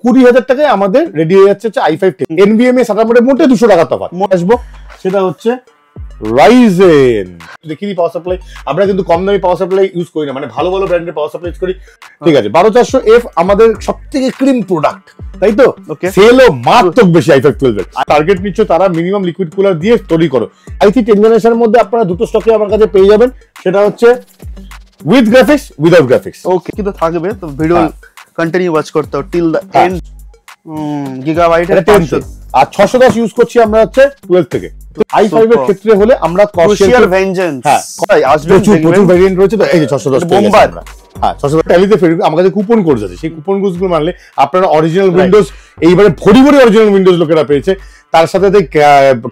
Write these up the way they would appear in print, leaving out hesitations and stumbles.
20,000 টাকায় আমাদের রেডি হয়ে যাচ্ছে i5 NVMe SATA মোডের মধ্যে 200 টাকা তফাৎ। আসবো সেটা হচ্ছে রাইজেন। দেখিনি পাওয়ার সাপ্লাই, আমরা কিন্তু কম দামি পাওয়ার সাপ্লাই ইউজ করি না, মানে ভালো ভালো ব্র্যান্ডের পাওয়ার সাপ্লাই ইউজ করি। ঠিক আছে, 12400F আমাদের সবথেকে ক্রিম প্রোডাক্ট, তাই তো? সেলও মারাত্মক বেশি i5 12 এর। টার্গেট নিচ্ছ তারা মিনিমাম লিকুইড কুলার দিয়ে তৈরি করো। i3 10 জেনারেশনের মধ্যে আপনারা দুটো স্টকে আমার কাছে পেয়ে যাবেন, সেটা হচ্ছে উইথ গ্রাফিক্স, উইদাউট গ্রাফিক্স। ওকে, কিন্তু থাকবে তো ভিডিও কন্টিনিউ ওয়াচ করতে হবে টিল দ্য এন্ড। গিগাবাইট এর 10 আর 610 ইউজ করছি আমরা হচ্ছে 12 থেকে। i5 এর ক্ষেত্রে হলে আমরা ক্রুশিয়াল ভেঞ্জেন্স আসবে, প্রচুর ভেরিয়েন্ট রয়েছে। তো এই যে 610 বোম্বার, হ্যাঁ 610 ট্যালিতে আমার কাছে কুপন কোড আছে, সেই কুপন কোডগুলো মানলে আপনারা অরিজিনাল উইন্ডোজ, এইবারে ভরি ভরি অরিজিনাল উইন্ডোজ লোকেরা পেয়েছে। তার সাথে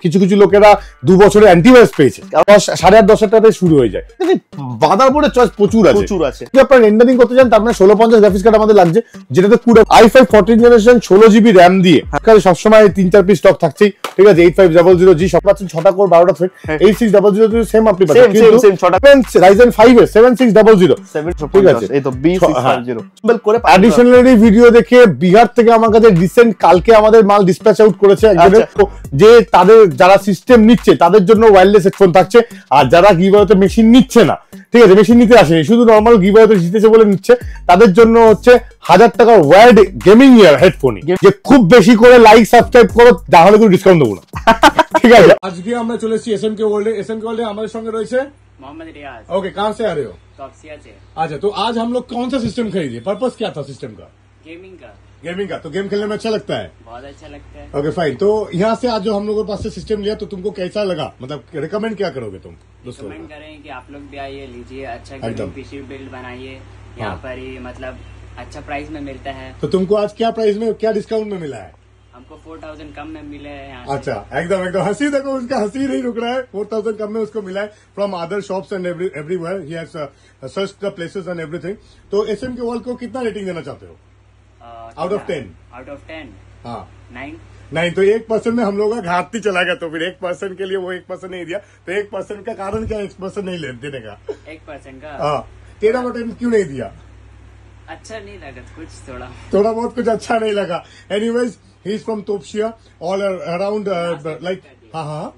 কিছু কিছু লোকেরা 2 বছরের অ্যান্টিভাইরাস পেয়েছে। 8,500 টাকাতে শুরু হয়ে যায়। বাদার পরে চয়েস প্রচুর আছে। যদি আপনারা রেন্ডারিং করতে চান তার মানে 1650 গ্রাফিক্স কার্ড আমাদের লাগছে, যেটাতে পুরো i5 14 জেনারেশন 16GB র্যাম দিয়ে সবসময় 3-4 পিস স্টক থাকছেই। ঠিক আছে, 8500G সব পাচ্ছেন, 6টা কোর 12টা থ্রেড। 8600 সেম আপনি পাচ্ছেন, কিন্তু Ryzen 5 এর 7600 ঠিক আছে, এই তো B650 বেল করে অ্যাডিশনালি ভিডিও দেখে বিহার থেকে আমার কাছে রিসেন্ট কালকে আমাদের মাল ডিসপ্যাচ আউট করেছে একজনের, যে তাদের যারা সিস্টেম নিচ্ছে তাদের জন্য ওয়্যারলেস হেডফোন থাকছে, আর যারা গিভঅ্যাওয়েতে মেশিন নিচ্ছে না, ঠিক আছে, মেশিন নিতে আসেনি, শুধু নরমাল গিভঅ্যাওয়েতে জিতেছে বলে নিচ্ছে, তাদের জন্য হচ্ছে 1000 টাকার ওয়্যার্ড গেমিং ইয়ার হেডফোন। যে খুব বেশি করে লাইক সাবস্ক্রাইব করো, তাহলে কোনো ডিসকাউন্ট দেবো না। ঠিক আছে, আজকে আমরা চলে এসেছি SMK ওয়ার্ল্ডে। SMK ওয়ার্ল্ডে আমাদের সঙ্গে রয়েছে मोहम्मद रियाज। ओके, कहाँ से आ रहे हो? टॉपसिया से। अच्छा, तो आज हम लोग कौन सा सिस्टम खरीदे? पर्पस क्या था सिस्टम का? गेमिंग का। तो गेम खेलने में अच्छा लगता है? बहुत अच्छा लगता है। Okay fine. तो यहाँ से आज जो हम लोगों के पास से सिस्टम लिया, तो तुमको कैसा लगा? मतलब रिकमेंड क्या करोगे तुम? रिकमेंड करेंगे कि आप लोग भी आइए, लीजिए, अच्छा गेमिंग पीसी बिल्ड बनाइए, यहाँ पर ही मतलब अच्छा प्राइस में मिलता है। तो तुमको आज क्या प्राइस में, क्या डिस्काउंट में मिला है? हमको 4000 कम में मिले हैं यहाँ। अच्छा, एकदम हंसी देखो, उसका हंसी नहीं रुक रहा है। 4000 कम में उसको मिला है from other shops and everywhere. He has searched the places and everything. तो SMK वर्ल्ड को कितना रेटिंग देना चाहते हो? Out of 10? आउट ऑफ 10 हाँ 9। तो 1% में हम लोग का घाटती चला गया, तो फिर 1% के लिए वो 1% नहीं दिया। तो 1% का कारण क्या, 1% नहीं देने का? 1% का? हाँ, 13/10 क्यों नहीं दिया? अच्छा नहीं लगा, कुछ थोड़ा बहुत कुछ अच्छा नहीं लगा। Anyways, he is from Topsia, all around like. हाँ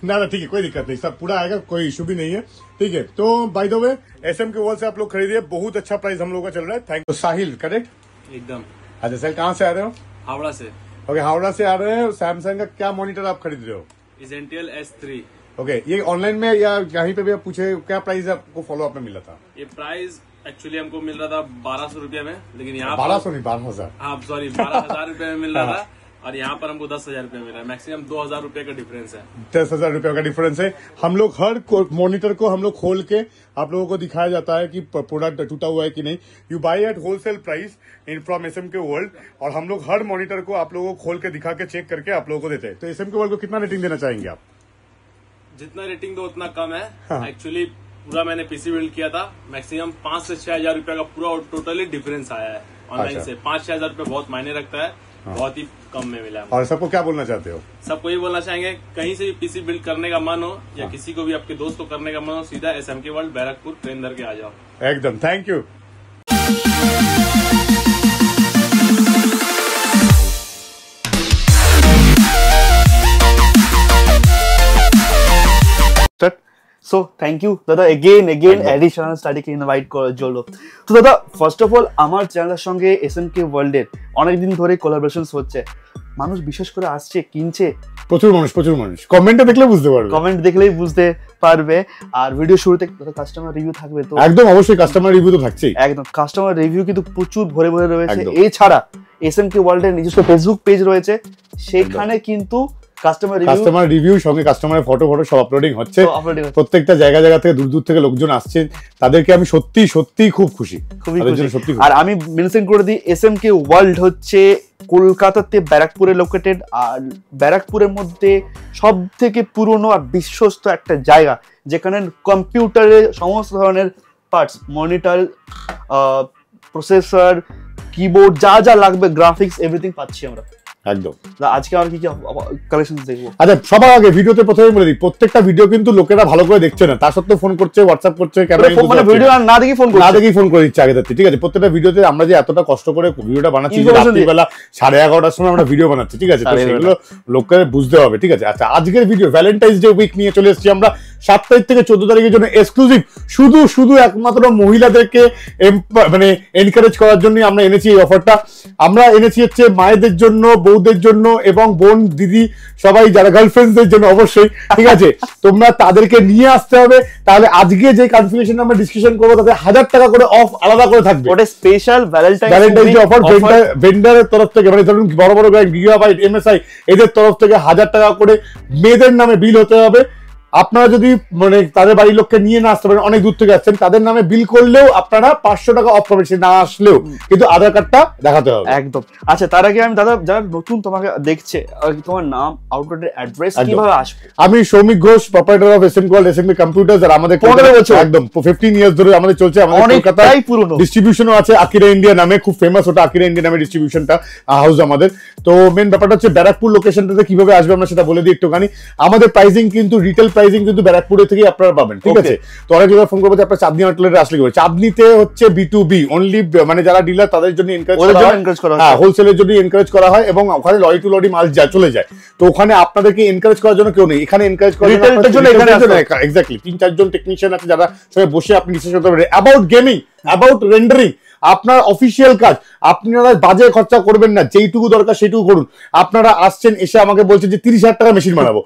ना ठीक है, कोई दिक्कत नहीं, सब पूरा आएगा, कोई इशू भी नहीं है। ठीक है, तो by the way SMK world से आप लोग खरीदिए, बहुत अच्छा प्राइस हम लोग का चल रहा है। Thank you. Sahil, correct? एकदम। अच्छा सर, कहाँ से आ रहे हो? हावड़ा से। ओके, हावड़ा से आ रहे हो। सैमसंग का क्या मॉनिटर आप खरीद रहे हो? इजेंटियल S3। ओके, ये ऑनलाइन में या यहीं पे भी आप पूछे, क्या प्राइस आपको फॉलो अप में मिला था? ये प्राइस एक्चुअली हमको मिल रहा था 1200 रुपया में, लेकिन यहाँ 1200 नहीं, 12,000। हाँ सॉरी, 12,000 रुपये में मिल रहा था, और यहाँ पर हमको 10,000 रुपये मिल रहा है। मैक्सिमम 2,000 रुपये का डिफरेंस है। 10,000 रुपये का डिफरेंस है। हम लोग हर मॉनिटर को हम लोग खोल के आप लोगों को दिखाया जाता है कि प्रोडक्ट टूटा हुआ है कि नहीं। You buy at wholesale price in from SMK world, और हम लोग हर मॉनिटर को आप लोगों को खोल के दिखा के चेक करके आप लोगों को देते हैं। तो SMK वर्ल्ड को कितना रेटिंग देना चाहेंगे आप? जितना रेटिंग दो उतना कम है। एक्चुअली पूरा मैंने पीसी बिल्ड किया था, मैक्सिमम 5 से 6,000 रुपये का पूरा टोटली डिफरेंस आया है ऑनलाइन से। 5-6 हजार रुपये बहुत मायने रखता है, बहुत ही कम में मिला है। और सबको क्या बोलना चाहते हो? सबको ये बोलना चाहेंगे, कहीं से भी पीसी बिल्ड करने का मन हो या किसी को भी आपके दोस्त को करने का मन हो, सीधा SMK वर्ल्ड बैरकपुर ट्रेन धर के आ जाओ। एकदम, thank you. So thank you দাদা, এগেন এডিশনাল স্টাডিকে ইনভাইট করার জন্য। তো দাদা, ফার্স্ট অফ অল আমার চ্যানেলের সঙ্গে SMK ওয়ার্ল্ডের অনেকদিন ধরে কোলাবোরেশন হচ্ছে, মানুষ বিশেষ করে আসছে, কিনছে, প্রচুর মানুষ কমেন্টে দেখলে বুঝতে পারবে, কমেন্ট দেখলেই বুঝতে পারবে। আর ভিডিও শুরুতে কাস্টমার রিভিউ থাকবে, তো একদম অবশ্যই কাস্টমার রিভিউ তো থাকছেই। একদম, কাস্টমার রিভিউ কিন্তু প্রচুর ভরে রয়েছে। এছাড়া SMK ওয়ার্ল্ডের নিজস্ব ফেসবুক পেজ রয়েছে, সেখানে কিন্তু কাস্টমার রিভিউ সঙ্গে কাস্টমারের ফটো সব আপলোডিং হচ্ছে। প্রত্যেকটা জায়গা থেকে দূর থেকে লোকজন আসছেন, তাদেরকে আমি সত্যি খুব খুশি। আর আমি মেনশন করে দিই, SMK ওয়ার্ল্ড হচ্ছে কলকাতাতে ব্যারাকপুরে লোকেটেড, আর ব্যারাকপুরের মধ্যে সব থেকে পুরনো আর বিশ্বস্ত একটা জায়গা, যেখানে কম্পিউটারের সমস্ত ধরনের পার্টস, মনিটর, প্রসেসর, কিবোর্ড, যা লাগবে, গ্রাফিক্স, এভরিথিং পাচ্ছি আমরা। একদম। আজকে আর কি কি কালেকশন দেখবো? আচ্ছা সবার আগে ভিডিওতে প্রথমে বলে দিই, প্রত্যেকটা ভিডিও কিন্তু লোকেরা ভালো করে দেখছে না, তার সত্ত্বেও ফোন করছে, হোয়াটসঅ্যাপ করছে, মানে ভিডিও না দেখি ফোন করছে, না দেখি ফোন করে দিচ্ছে আগে থেকে। ঠিক আছে, প্রত্যেকটা ভিডিওতে আমরা যে এতটা কষ্ট করে ভিডিওটা বানাচ্ছি, রাত্রিবেলা 11:30টার সময় আমরা ভিডিও বানাচ্ছি, ঠিক আছে, তো সেগুলো লোককে বুঝতে হবে। ঠিক আছে, আচ্ছা আজকের ভিডিও ভ্যালেন্টাইন্স ডে উইক নিয়ে চলে এসেছি আমরা 7 তারিখ থেকে 14 তারিখের জন্য এক্সক্লুসিভ, শুধু একমাত্র মহিলাদেরকে মানে এনকারেজ করার জন্য আমরা এনেছি এই অফারটা। আমরা এনেছি হচ্ছে মায়েদের জন্য, বউদের জন্য এবং বোন দিদি সবাই যারা গার্লফ্রেন্ডদের জন্য অবশ্যই। ঠিক আছে, তোমরা তাদেরকে নিয়ে আসতে হবে, তাহলে আজকে যে কনফিগারেশন আমরা ডিসকাশন করবো তাতে 1000 টাকা করে অফ আলাদা করে থাকবে। ওটা স্পেশাল ভ্যালেন্টাইন্স ডে অফার ভেন্ডারের তরফ থেকে, মানে ধরুন বড় বড় ব্র্যান্ড গিগাবাইট, এমএসআই এদের তরফ থেকে 1000 টাকা করে মেয়েদের নামে বিল হতে হবে। আপনারা যদি মানে তাদের বাড়ির লোককে নিয়ে না আসতে পারেন, অনেক দূর থেকে আসছেন, তাদের নামে বিল করলেও আপনারা 500 টাকা অফ পাবেন, সে না আসলেও কিন্তু আধার কার্ডটা দেখাতে হবে। একদম। আচ্ছা তার আগে আমি দাদা যারা নতুন তোমাকে দেখছে, তোমার নাম, আউটলেটের অ্যাড্রেস, কিভাবে আসবে? আমি Soumik Ghosh, proprietor of SMK world, SMK computers, আর আমাদের 15 বছর একদম 15 ইয়ার্স ধরে আমাদের চলছে। আমাদের কলকাতায় পুরনো ডিস্ট্রিবিউশনও আছে, আকিরা ইন্ডিয়া নামে, খুব ফেমাস ওটা, আকিরা ইন্ডিয়া নামে ডিস্ট্রিবিউশনটা হাউস আমাদের। তো মেন ব্যাপারটা হচ্ছে ব্যারাকপুর লোকেশনটাতে কিভাবে আসবে আমরা সেটা বলে দিই একটুখানি। আমাদের প্রাইসিং কিন্তু রিটেল প্রাইসিং কিন্তু ব্যারাকপুর থেকে আপনারা পাবেন। ঠিক আছে, তো অনেক লোক ফোন করবে আপনারা চাঁদনি আউটলেটে আসলে কি হবে। চাঁদনিতে হচ্ছে B2B অনলি, মানে যারা ডিলার তাদের জন্য এনকারেজ করা হয়, হ্যাঁ হোলসেলের জন্য এনকারেজ করা হয়, এবং ওখানে লরি টু লরি মাল চলে যায়। তো ওখানে আপনাদেরকে এনকারেজ করার জন্য কেউ নেই, এখানে এনকারেজ করার জন্য এক্স্যাক্টলি 3-4 জন টেকনিশিয়ান আছে যারা সবাই বসে আপনি ডিসকাস করতে পারবেন অ্যাবাউট গেমিং, অ্যাবাউট রেন্ডারিং, আপনার অফিসিয়াল কাজ। আপনারা বাজে খরচা করবেন না, যেইটুকু দরকার সেটুকু করুন। আপনারা আসছেন, এসে আমাকে বলছেন যে 30,000 টাকা মেশিন বানাবো,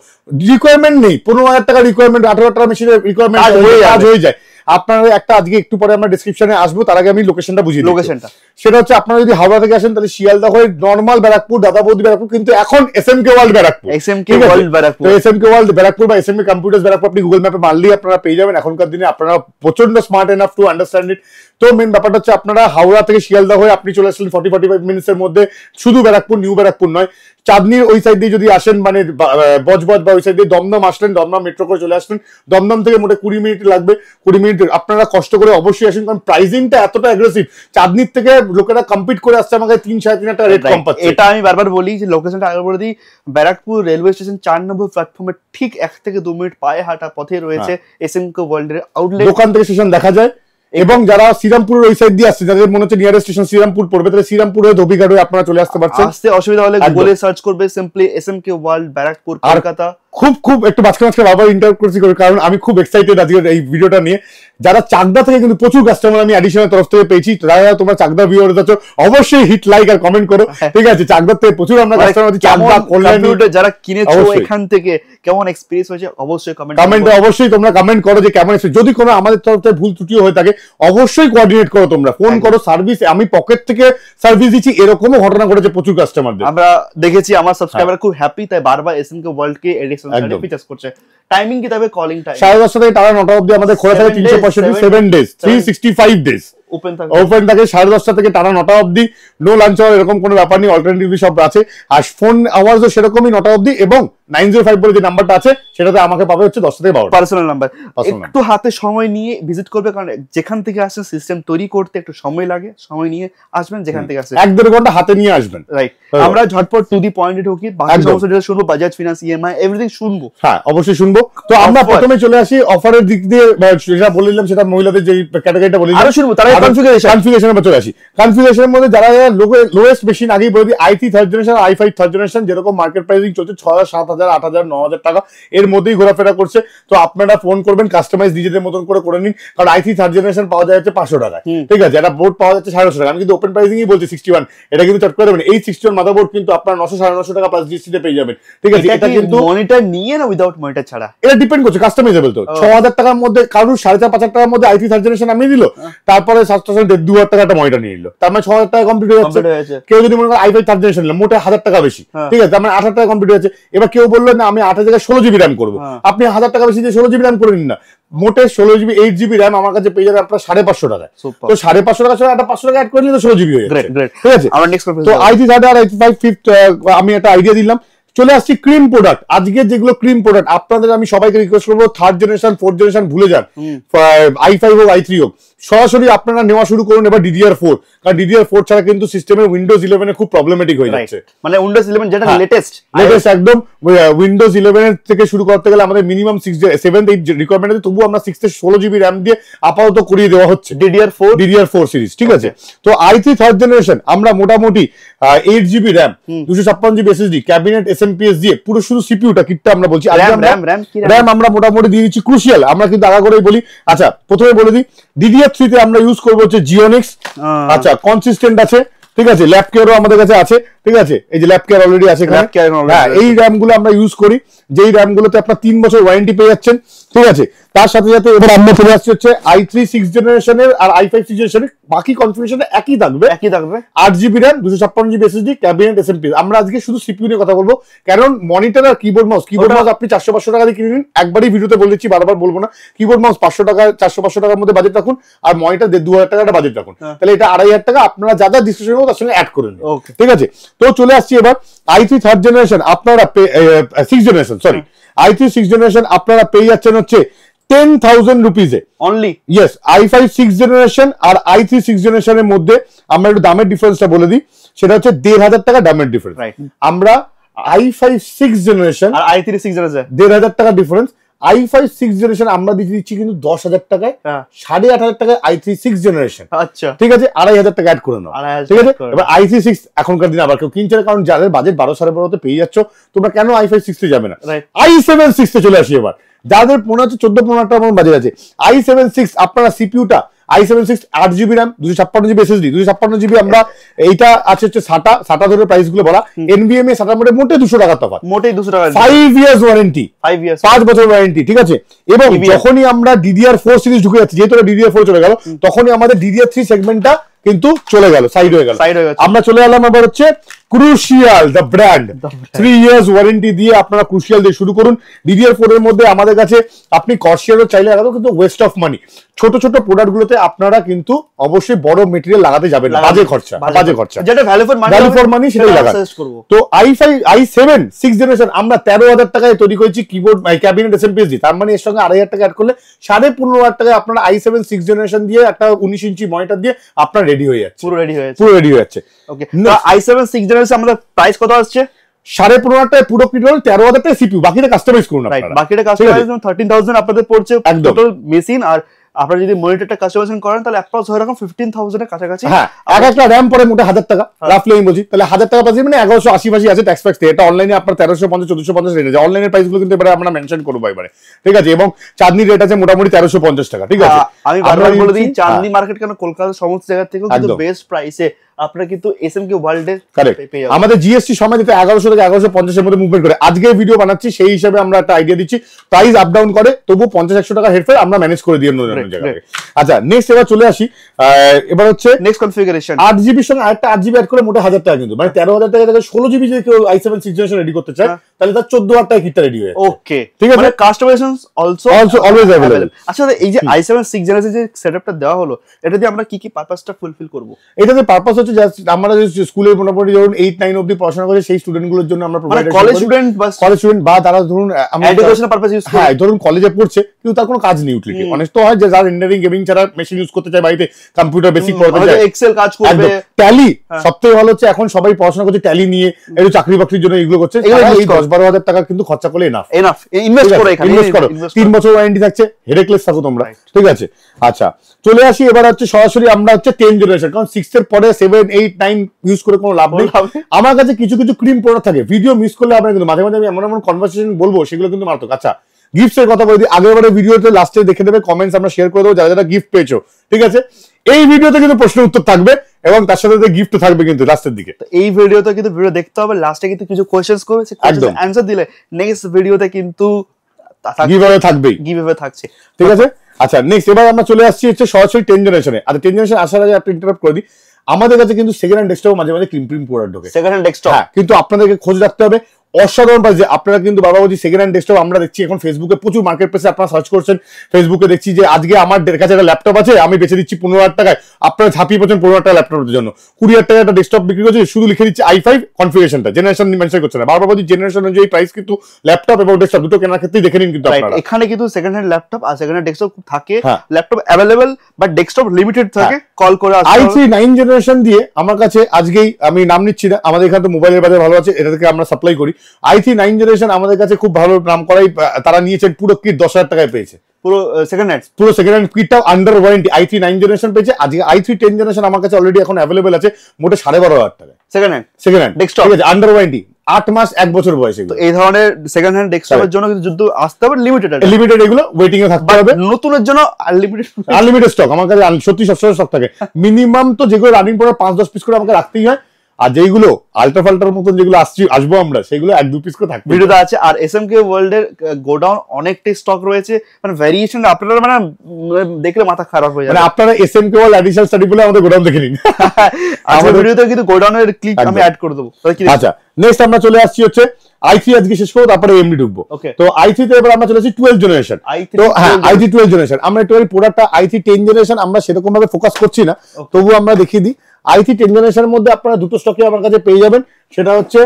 রিকোয়ারমেন্ট নেই, 15,000 টাকা রিকোয়ারমেন্ট, 18,000 টাকা মেশিনের রিকোয়ারমেন্ট, কাজ হয়ে যায়। আপনারা একটা আজকে একটু পরে আমরা ডেসক্রিপশনে আসবো, তার আগে আমি লোকেশনটা বুঝিয়ে দিই। লোকেশনটা সেটা হচ্ছে আপনারা যদি হাওড়া থেকে আসেন তাহলে শিয়ালদা হয়ে নরমাল ব্যারাকপুর, দাদা বৌদি ব্যারাকপুর, কিন্তু এখন এসএমকে ওয়ার্ল্ড ব্যারাকপুর, এসএমকে ওয়ার্ল্ড ব্যারাকপুর, তো এসএমকে ওয়ার্ল্ড ব্যারাকপুর বা এসএমকে কম্পিউটার্স ব্যারাকপুর আপনি গুগল ম্যাপে মারলেই আপনারা পেয়ে যাবেন। এখনকার দিনে আপনারা প্রচন্ড smart enough to understand it. তো মেন ব্যাপারটা হচ্ছে আপনারা হাওড়া থেকে শিয়ালদা হয়ে আপনি চলে আসলেন 40-45 মিনিটসের মধ্যে, শুধু ব্যারাকপুর, নিউ ব্যারাকপুর নয়, চাঁদনির ওই সাইড দিয়ে যদি আসেন, মানে বজবজ বা ওই সাইড দিয়ে দমদম আসলেন, দমদম মেট্রো করে চলে আসলেন, দমদম থেকে মোটে 20 মিনিট লাগবে। 20 মিনিট আপনারা কষ্ট করে অবশ্যই আসেন, কারণ প্রাইসিংটা এতটা অ্যাগ্রেসিভ। চাঁদনির থেকে লোকেরা কম্পিট করে আসছে, আমাকে 3-3.5 টাকা রেট কম পাচ্ছে। এটা আমি বারবার বলি যে লোকেশনটা আগে বলে দিই, ব্যারাকপুর রেলওয়ে স্টেশন 4 নম্বর প্ল্যাটফর্মে ঠিক 1 থেকে 2 মিনিট পায়ে হাঁটা পথে রয়েছে এসএমকে ওয়ার্ল্ডের আউটলেট। দোকান থেকে স্টেশন দেখা যায়, এবং যারা শ্রীরামপুরের ওই সাইড দিয়ে আসছে, যাদের মনে হচ্ছে নিয়ারেস্ট স্টেশন শ্রীরামপুর পড়বে, তাহলে শ্রীরামপুর হয়ে ধোবিঘাট হয়ে আপনারা চলে আসতে পারছেন। আসতে অসুবিধা হলে গুগলে সার্চ করবে সিম্পলি এসএমকে ওয়ার্ল্ড ব্যারাকপুর কলকাতা। খুব একটু মাঝখানে বারবার ইন্টারভিউ করছি, কারণ আমি খুব এক্সাইটেড আজকে এই ভিডিওটা নিয়ে। যারা চাকদা থেকে কিন্তু প্রচুর কাস্টমার আমি অ্যাডিশনাল তরফ থেকে পেয়েছি, যারা তোমরা চাকদা ভিউয়ার্স আছো অবশ্যই হিট লাইক আর কমেন্ট করো। ঠিক আছে, চাকদার থেকে প্রচুর আমরা কাস্টমার আছি, চাকদা কল্যাণী যারা কিনেছো এখান থেকে কেমন এক্সপেরিয়েন্স হয়েছে অবশ্যই কমেন্টে অবশ্যই তোমরা কমেন্ট করো যে কেমন এক্সপেরিয়েন্স। যদি কোনো আমাদের তরফ থেকে ভুল ত্রুটিও হয়ে থাকে অবশ্যই কোঅর্ডিনেট করো, তোমরা ফোন করো। সার্ভিস আমি পকেট থেকে সার্ভিস দিচ্ছি, এরকমও ঘটনা ঘটেছে প্রচুর কাস্টমারদের, আমরা দেখেছি। আমার সাবস্ক্রাইবার খুব হ্যাপি, তাই বারবার এসএমকে ওয়ার্ল্ড কে এডিশন ফিচার্স করছে। টাইমিং কি তবে কলিং টাইম 10:30 থেকে টানা 9টা অবধি আমাদের খোলা থাকে, 365 ডেজ, 365 ডেজ ওপেন থাকে 10:30 থেকে টানা 9টা অবধি। নো লাঞ্চ আওয়ার এরকম কোনো ব্যাপার নেই, অল্টারনেটিভ সব আছে। আর ফোন আওয়ারও সেরকমই 9টা অবধি, এবং 905 বলে যে নাম্বারটা আছে সেটাতে আমাকে পাবে হচ্ছে 10টা থেকে 12টা, পার্সোনাল নাম্বার। একটু হাতে সময় নিয়ে ভিজিট করবে, কারণ যেখান থেকে আসেন সিস্টেম তৈরি করতে একটু সময় লাগে, সময় নিয়ে আসবেন। যেখান থেকে আসেন 1-1.5 ঘন্টা হাতে নিয়ে আসবেন, রাইট। আমরা ঝটপট টু দি পয়েন্টে ঢুকি, বাকি সমস্ত ডিটেইলস শুনবো, বাজাজ ফিনান্স, ইএমআই এভরিথিং শুনবো। হ্যাঁ অবশ্যই শুনবো। তো আমরা প্রথমে চলে আসি অফারের দিক দিয়ে, যেটা বললাম সেটা মহিলাদের যে ক্যাটাগরিটা বলি আরো শুনবো, তার কনফিগারেশনে চলে আসি। কনফিগারেশনের মধ্যে যারা লোয়েস্ট মেশিন, আগেই বলে দিই i3 third generation, i5 third generation, যেরকম মার্কেট প্রাইসিং চলছে 6,000, 7,000, 8,000, 9,000 টাকা এর মধ্যেই ঘোরাফেরা করছে। তো আপনারা ফোন করবেন, কাস্টমাইজ নিজেদের মতন করে নিন, কারণ i3 থার্ড জেনারেশন পাওয়া যায় হচ্ছে 500 টাকায়, ঠিক আছে, এটা বোর্ড পাওয়া যাচ্ছে 950 টাকা। আমি কিন্তু ওপেন প্রাইসিংই বলছি 61, এটা কিন্তু চট করে দেবেন। এই 61 মাদারবোর্ড কিন্তু আপনারা 900-950 টাকা প্লাস জিএসটি তে পেয়ে যাবেন, ঠিক আছে। এটা কিন্তু মনিটর নিয়ে না উইদাউট মনিটর ছাড়া, এটা ডিপেন্ড করছে কাস্টমাইজেবল। তো 6,000 টাকার মধ্যে কারণ 4,500 টাকার মধ্যে i3 থার্ড জেনারেশন আমি দিল, তারপরে 7,200 টাকা একটা মনিটর নিয়ে নিল, তার মানে 6,000 টাকা কমপ্লিট হয়ে যাচ্ছে। কেউ যদি মনে করে i5 থার্ড জেনারেশন নিলাম, মোটে 1,000 টাকা বেশি, ঠিক আছে, তার মানে 8,000 টাকা কমপ্লিট হয়েছে। এবার কেউ বললো না আমি 8 জায়গায় 16 জিবি র্যাম করবো, আপনি 1,000 টাকা বেশি দিয়ে 16 জিবি র্যাম করে নিন না, মোটে 16 জিবি 8 জিবি র্যাম আমার কাছে পেয়ে যাবে আপনার 550 টাকায়। তো 550 টাকা ছাড়া একটা 500 টাকা অ্যাড করে নিলে 16 জিবি হয়ে যাচ্ছে, ঠিক আছে। তো i3 থার্ড আর i5 ফিফথ আমি একটা আইডিয়া দিলাম। চলে আসছি ক্রিম প্রোডাক্ট। আজকে যেগুলো ক্রিম প্রোডাক্ট আপনাদের আমি সবাইকে রিকোয়েস্ট করবো, থার্ড জেনারেশন, ফোর্থ জেনারেশন ভুলে যান, i5 হোক i3 হোক, সরাসরি আপনারা নেওয়া শুরু করুন এবার DDR4, কারণ DDR4 ছাড়া কিন্তু সিস্টেমের উইন্ডোজ 11 এ খুব প্রবলেমেটিক হয়ে যাচ্ছে। মানে উইন্ডোজ 11 যেটা লেটেস্ট একদম উইন্ডোজ 11 থেকে শুরু করতে গেলে আমাদের মিনিমাম 7 8 রিকোয়ারমেন্ট আছে, তবু আমরা 6 থেকে 16 জিবি র্যাম দিয়ে আপাতত করিয়ে দেওয়া হচ্ছে DDR4 সিরিজ, ঠিক আছে। তো i3 থার্ড জেনারেশন আমরা মোটামুটি 8 GB RAM 256 GB SSD cabinet SMPS দিয়ে পুরো শুধু সিপিইউটা কিটটা আমরা বলছি, র্যাম আমরা মোটামুটি দিয়ে দিচ্ছি ক্রুশিয়াল, আমরা কিন্তু আগা করেই বলি। আচ্ছা প্রথমে বলে দিই DDR3 তে আমরা ইউজ করবো হচ্ছে জিওনিক্স, আচ্ছা কনসিস্টেন্ট আছে, ঠিক আছে। ল্যাব কেয়ারও আমাদের কাছে আছে, ঠিক আছে, এই যে ল্যাব কেয়ার অলরেডি আছে এখানে। হ্যাঁ, এই র্যাম গুলো আমরা ইউজ করি, যেই র্যাম গুলোতে আপনার 3 বছর ওয়ারেন্টি পেয়ে যাচ্ছেন, ঠিক আছে। তার সাথে সাথে এবার আমরা চলে আসছি হচ্ছে i3 6 জেনারেশনের আর i5 6 জেনারেশনের, বাকি কনফিগারেশন একই থাকবে 8 GB RAM 256 GB SSD cabinet SMPS। আমরা আজকে শুধু সিপিইউ নিয়ে কথা বলবো, কারণ মনিটর আর কিবোর্ড মাউস আপনি 400-500 টাকা দিয়ে কিনে নিন, একবারই ভিডিওতে বলে দিচ্ছি, বারবার বলবো না। কিবোর্ড মাউস 500 টাকা 400-500 টাকার মধ্যে বাজেট রাখুন, আর মনিটর 2000 টাকাটা বাজেট রাখুন, তাহলে এটা 2500 টাকা আপনারা যা যা ডিসকাশন করবো তার সঙ্গে অ্যাড করে নিন, ঠিক আছে। তো চলে আসছি এবার i3 থার্ড জেনারেশন আপনারা 6 জেনারেশন সরি i3 6 জেনারেশন আপনারা পেয়ে যাচ্ছেন হচ্ছে 10,000 রুপিজে অনলি। ইয়েস, i5 6 জেনারেশন আর i3 6 জেনারেশনের মধ্যে আমরা একটু দামের ডিফারেন্সটা বলে দিই, সেটা হচ্ছে 1,500 টাকা দামের ডিফারেন্স। আমরা i5 6 জেনারেশন আর i3 6 জেনারেশন 1,500 টাকা ডিফারেন্স, i5 6 জেনারেশন আমরা দিচ্ছি কিন্তু 10,000 টাকায়, 8,500 টাকায় i3 6 জেনারেশন, আচ্ছা ঠিক আছে, 2,500 টাকা অ্যাড করে নাও, ঠিক আছে। এবার i3 6 এখনকার দিনে আবার কেউ কিনছে না, কারণ যাদের বাজেট 12-12.5 পেয়ে যাচ্ছ, তোমরা কেন i5 6 এ যাবে না, i7 6 এ চলে আসি এবার। যাদের 14-15 টাকা বাজেট আছে, i7 6 আপনারা সিপিইউটা i7 6 8 GB RAM 256 GB SSD 256 GB আমরা এইটা আছে হচ্ছে SATA ধরে প্রাইস গুলো বলা, NVMe SATA মোটে 200 টাকা তফাৎ, মোটে 200 টাকা, 5 ইয়ার্স ওয়ারেন্টি, 5 বছর ওয়ারেন্টি, ঠিক আছে। এবং যখনই আমরা DDR4 সিরিজ ঢুকে যাচ্ছি, যেহেতু DDR4 চলে গেল, তখনই আমাদের DDR3 সেগমেন্টটা কিন্তু চলে গেল, সাইড হয়ে গেল। আমরা চলে এলাম আবার হচ্ছে crucial the brand, 3 years warranty দিয়ে আপনারা ক্রুশিয়াল দিয়ে শুরু করুন। DDR4 এর মধ্যে আমাদের কাছে আপনি কর্সিয়ারও চাইলে লাগাতে, কিন্তু ওয়েস্ট অফ মানি। ছোট ছোট প্রোডাক্ট গুলোতে আপনারা কিন্তু অবশ্যই বড় মেটেরিয়াল লাগাতে যাবেন না, বাজে খরচা যেটা ভ্যালু ফর মানি সেটাই লাগান। তো i7 6 জেনারেশন আমরা 13,000 টাকায় তৈরি করেছি কিবোর্ড ক্যাবিনেট SMPS দিয়ে, তার মানে এর সঙ্গে 2,500 টাকা অ্যাড করলে 15,500 টাকায় আপনারা i7 6 জেনারেশন দিয়ে একটা 19 ইঞ্চি মনিটর দিয়ে আপনার রেডি হয়ে যাচ্ছে, পুরো রেডি হয়ে যাচ্ছে। ওকে, তো i7 6 জেনারেশন আমাদের প্রাইস কত আসছে? 15,500 টাকায় পুরো কিট হল, 13,000 টাকায় সিপিইউ, বাকিটা কাস্টমাইজ করুন আপনারা, বাকিটা কাস্টমাইজ 13,000 আপনাদের পড়ছে টোটাল মেশিন। আর আপনারা যদি মনিটরটা কাস্টমাইজেশন করেন তাহলে অ্যাপ্রক্স হয় এরকম 15,000 এর কাছাকাছি। হ্যাঁ, একটা র‍্যাম পড়ে মোটে 1,000 টাকা রাফলি আমি বলছি, তাহলে 1,000 টাকা পাচ্ছি মানে 1180 আছে ট্যাক্স ফ্যাক্স দিয়ে। এটা অনলাইনে আপনার 1350 1450 রেঞ্জ আছে, অনলাইনের প্রাইসগুলো কিন্তু এবারে আমরা মেনশন করব এবারে, ঠিক আছে। এবং চাঁদনি রেট আছে মোটামুটি 1350 টাকা, ঠিক আছে। আমি বারবার বলে দিই চাঁদনি মার্কেট কেন কলকাতার সমস্ত জায়গা থেকে কিন্তু বেস্ট প্রাইসে আপনারা কিন্তু SMK ওয়ার্ল্ডে পেয়ে যাবেন। আমাদের জিএসটি সময় দিতে 1100 থেকে 1150 এর মধ্যে মুভমেন্ট করে আজকে ভিডিও বানাচ্ছি, সেই হিসাবে আমরা একটা আইডিয়া দিচ্ছি। প্রাইস আপ ডাউন করে, তবু 50-100 টাকা হেরফের আমরা ম্যানেজ করে দিই অন্য জায়গায়। আচ্ছা নেক্সট এবার চলে আসি, এবার হচ্ছে নেক্সট কনফিগারেশন 8 জিবির সঙ্গে আরেকটা 8 জিবি অ্যাড করে মোটে 1000 টাকা, কিন্তু মানে 13,000 টাকা থেকে 16 জিবি যদি কেউ i7 6 জেনারেশন রেডি করতে চায় তাহলে তার 14,000 টাকা কিটটা রেডি হয়ে যাবে। ওকে, ঠিক আছে, মানে কাস্টমাইজেশন অলসো অলওয়েজ अवेलेबल। আচ্ছা এই যে i7 6 জেনারেশন যে সেটআপটা দেওয়া হলো, এটা দিয়ে আমরা কি কি পারপাসটা ফুলফিল করব? এটাতে পারপাস হচ্ছে জাস্ট আমরা স্কুলে মোটামুটি ধরুন 8-9 অবধি পড়াশোনা করে সেই স্টুডেন্টগুলোর জন্য আমরা প্রোভাইড করি, কলেজ স্টুডেন্ট বা তারা ধরুন আমরা এডুকেশনাল পারপাস ইউজ করি, হ্যাঁ ধরুন কলেজে পড়ছে কিন্তু তার কোনো কাজ নেই ইউটিলিটি। অনেক তো হয় যে যারা ইঞ্জিনিয়ারিং গেমিং ছাড়া মেশিন ইউজ করতে চায়, বাড়িতে কম্পিউটার বেসিক পড়তে চায়, এক্সেল কাজ করবে, ট্যালি সবথেকে ভালো হচ্ছে এখন সবাই পড়াশোনা করছে ট্যালি নিয়ে, একটু চাকরি বাকরির জন্য এগুলো করছে, এই 10-12 হাজার টাকা কিন্তু খরচা করলে এনাফ ইনভেস্ট করে, এখানে ইনভেস্ট করো, 3 বছর ওয়ারেন্টি থাকছে, হেডেকলেস থাকো তোমরা, ঠিক আছে। আচ্ছা চলে আসি এবার হচ্ছে সরাসরি আমরা হচ্ছে 10 জেনারেশন, কারণ 6 এর পরে 7, 8, 9 ইউজ করে কোনো লাভ নেই। আমার কাছে কিছু কিছু ক্রিম প্রোডাক্ট থাকে, ভিডিও মিস করলে আপনারা কিন্তু মাঝে মাঝে আমি এমন এমন কনভারসেশন বলবো সেগুলো কিন্তু মারাত্মক। আচ্ছা গিফটস এর কথা বলে দিই, আগেরবারে ভিডিওতে লাস্টে দেখে দেবে, কমেন্টস আমরা শেয়ার করে দেবো যারা যারা গিফট পেয়েছো, ঠিক আছে। এই ভিডিওতে কিন্তু প্রশ্ন উত্তর থাকবে এবং তার সাথে গিফট থাকবে কিন্তু লাস্টের দিকে। এই ভিডিওতে কিন্তু ভিডিও দেখতে হবে, লাস্টে কিন্তু কিছু কোশ্চেন্স করবে, সেই কোশ্চেনের অ্যানসার দিলে নেক্সট ভিডিওতে কিন্তু গিভঅ্যাওয়ে থাকবে, গিভঅ্যাওয়ে থাকছে, ঠিক আছে। আচ্ছা নেক্সট এবার আমরা চলে আসছি হচ্ছে সরাসরি 10 জেনারেশনে। আচ্ছা 10 জেনারেশন আসার আগে একটা ইন্টারাপ্ট করে দিই, আমাদের কাছে কিন্তু সেকেন্ড হ্যান্ড ডেস্কটপ মাঝে মাঝে ক্রিম প্রোডাক্ট ঢোকে, সেকেন্ড হ্যান্ড ডেস্কটপ, কিন্তু আপনাদেরকে খোঁজ রাখতে হবে অসাধারণ প্রাইসে আপনারা কিন্তু বাবা বলছি সেকেন্ড হ্যান্ড ডেস্কটপ আমরা দেখছি এখন ফেসবুকে প্রচুর মার্কেট প্লেসে আপনারা সার্চ করছেন, ফেসবুকে দেখছি যে আজকে আমার কাছে একটা ল্যাপটপ আছে আমি বেচে দিচ্ছি 15,000 টাকায়, আপনারা ঝাঁপিয়ে পড়ছেন 15,000 টাকা ল্যাপটপের জন্য, 20,000 টাকা একটা ডেস্কটপ বিক্রি করছে, শুধু লিখে দিচ্ছে i5 কনফিগারেশনটা, জেনারেশন মেনশন করছে না, বারবার বলছি জেনারেশন অনুযায়ী প্রাইস কিন্তু ল্যাপটপ এবং ডেস্কটপ দুটো কেনার ক্ষেত্রেই দেখে নিন কিন্তু আপনারা। এখানে কিন্তু সেকেন্ড হ্যান্ড ল্যাপটপ আর সেকেন্ড হ্যান্ড ডেস্কটপ থাকে, laptop available but desktop limited থাকে, কল করে i3 9 জেনারেশন দিয়ে আমার কাছে আজকেই আমি নাম নিচ্ছি না, আমাদের এখানে তো মোবাইলের বাজার ভালো আছে, এটা থেকে আমরা সাপ্লাই করি। i3 9 জেনারেশন আমাদের কাছে খুব ভালো নাম করাই, তারা নিয়েছেন পুরো কিট 10,000 টাকায় পেয়েছে, পুরো সেকেন্ড হ্যান্ড কিটটাও আন্ডার ওয়ারেন্টি i3 9 জেনারেশন পেয়েছে। আজকে i3 10 জেনারেশন আমার কাছে অলরেডি এখন অ্যাভেলেবল আছে মোটে 12,500 টাকায় সেকেন্ড হ্যান্ড ডেস্কটপ, ঠিক আছে, আন্ডার ওয়ারেন্টি 8 মাস 1 বছর বয়সে। এই ধরনের সেকেন্ড হ্যান্ড ডেস্কটপের জন্য কিন্তু যুদ্ধ আসতে হবে, লিমিটেড এগুলো ওয়েটিং এ থাকতে হবে, নতুনের জন্য আনলিমিটেড স্টক আমার কাছে সত্যি সবসময় স্টক থাকে, মিনিমাম তো যেগুলো রানিং পরে 5-10 পিস করে আমাকে রাখতেই হয়, আর যেগুলো আলট্রা ফাল্টার মতন যেগুলো আসবো আমরা সেগুলো 1-2 পিস করে থাকবে ভিডিওতে আছে। আর এসএমকে ওয়ার্ল্ড এর গোডাউন অনেকটাই স্টক রয়েছে, মানে ভেরিয়েশন আপনারা মানে দেখলে মাথা খারাপ হয়ে যাবে, মানে আপনারা এসএমকে ওয়ার্ল্ড অ্যাডিশনাল স্টাডি বলে আমাদের গোডাউন দেখে নিন। আমাদের ভিডিওতে কিন্তু গোডাউনের ক্লিপ আমি অ্যাড করে দেবো। আচ্ছা নেক্সট আমরা চলে আসছি হচ্ছে i3 আজকে শেষ করব, তারপরে এমডি ঢুকবো। তো i3 তে এবার আমরা চলে আসছি 12 জেনারেশন। তো হ্যাঁ i3 12 জেনারেশন, আমরা একটু প্রোডাক্টটা i3 10 জেনারেশন আমরা সেরকম ভাবে ফোকাস করছি না, তবু আমরা দেখিয়ে দিই। i3 10 জেনারেশনের মধ্যে আপনারা দুটো স্টকে আমার কাছে পেয়ে যাবেন, সেটা হচ্ছে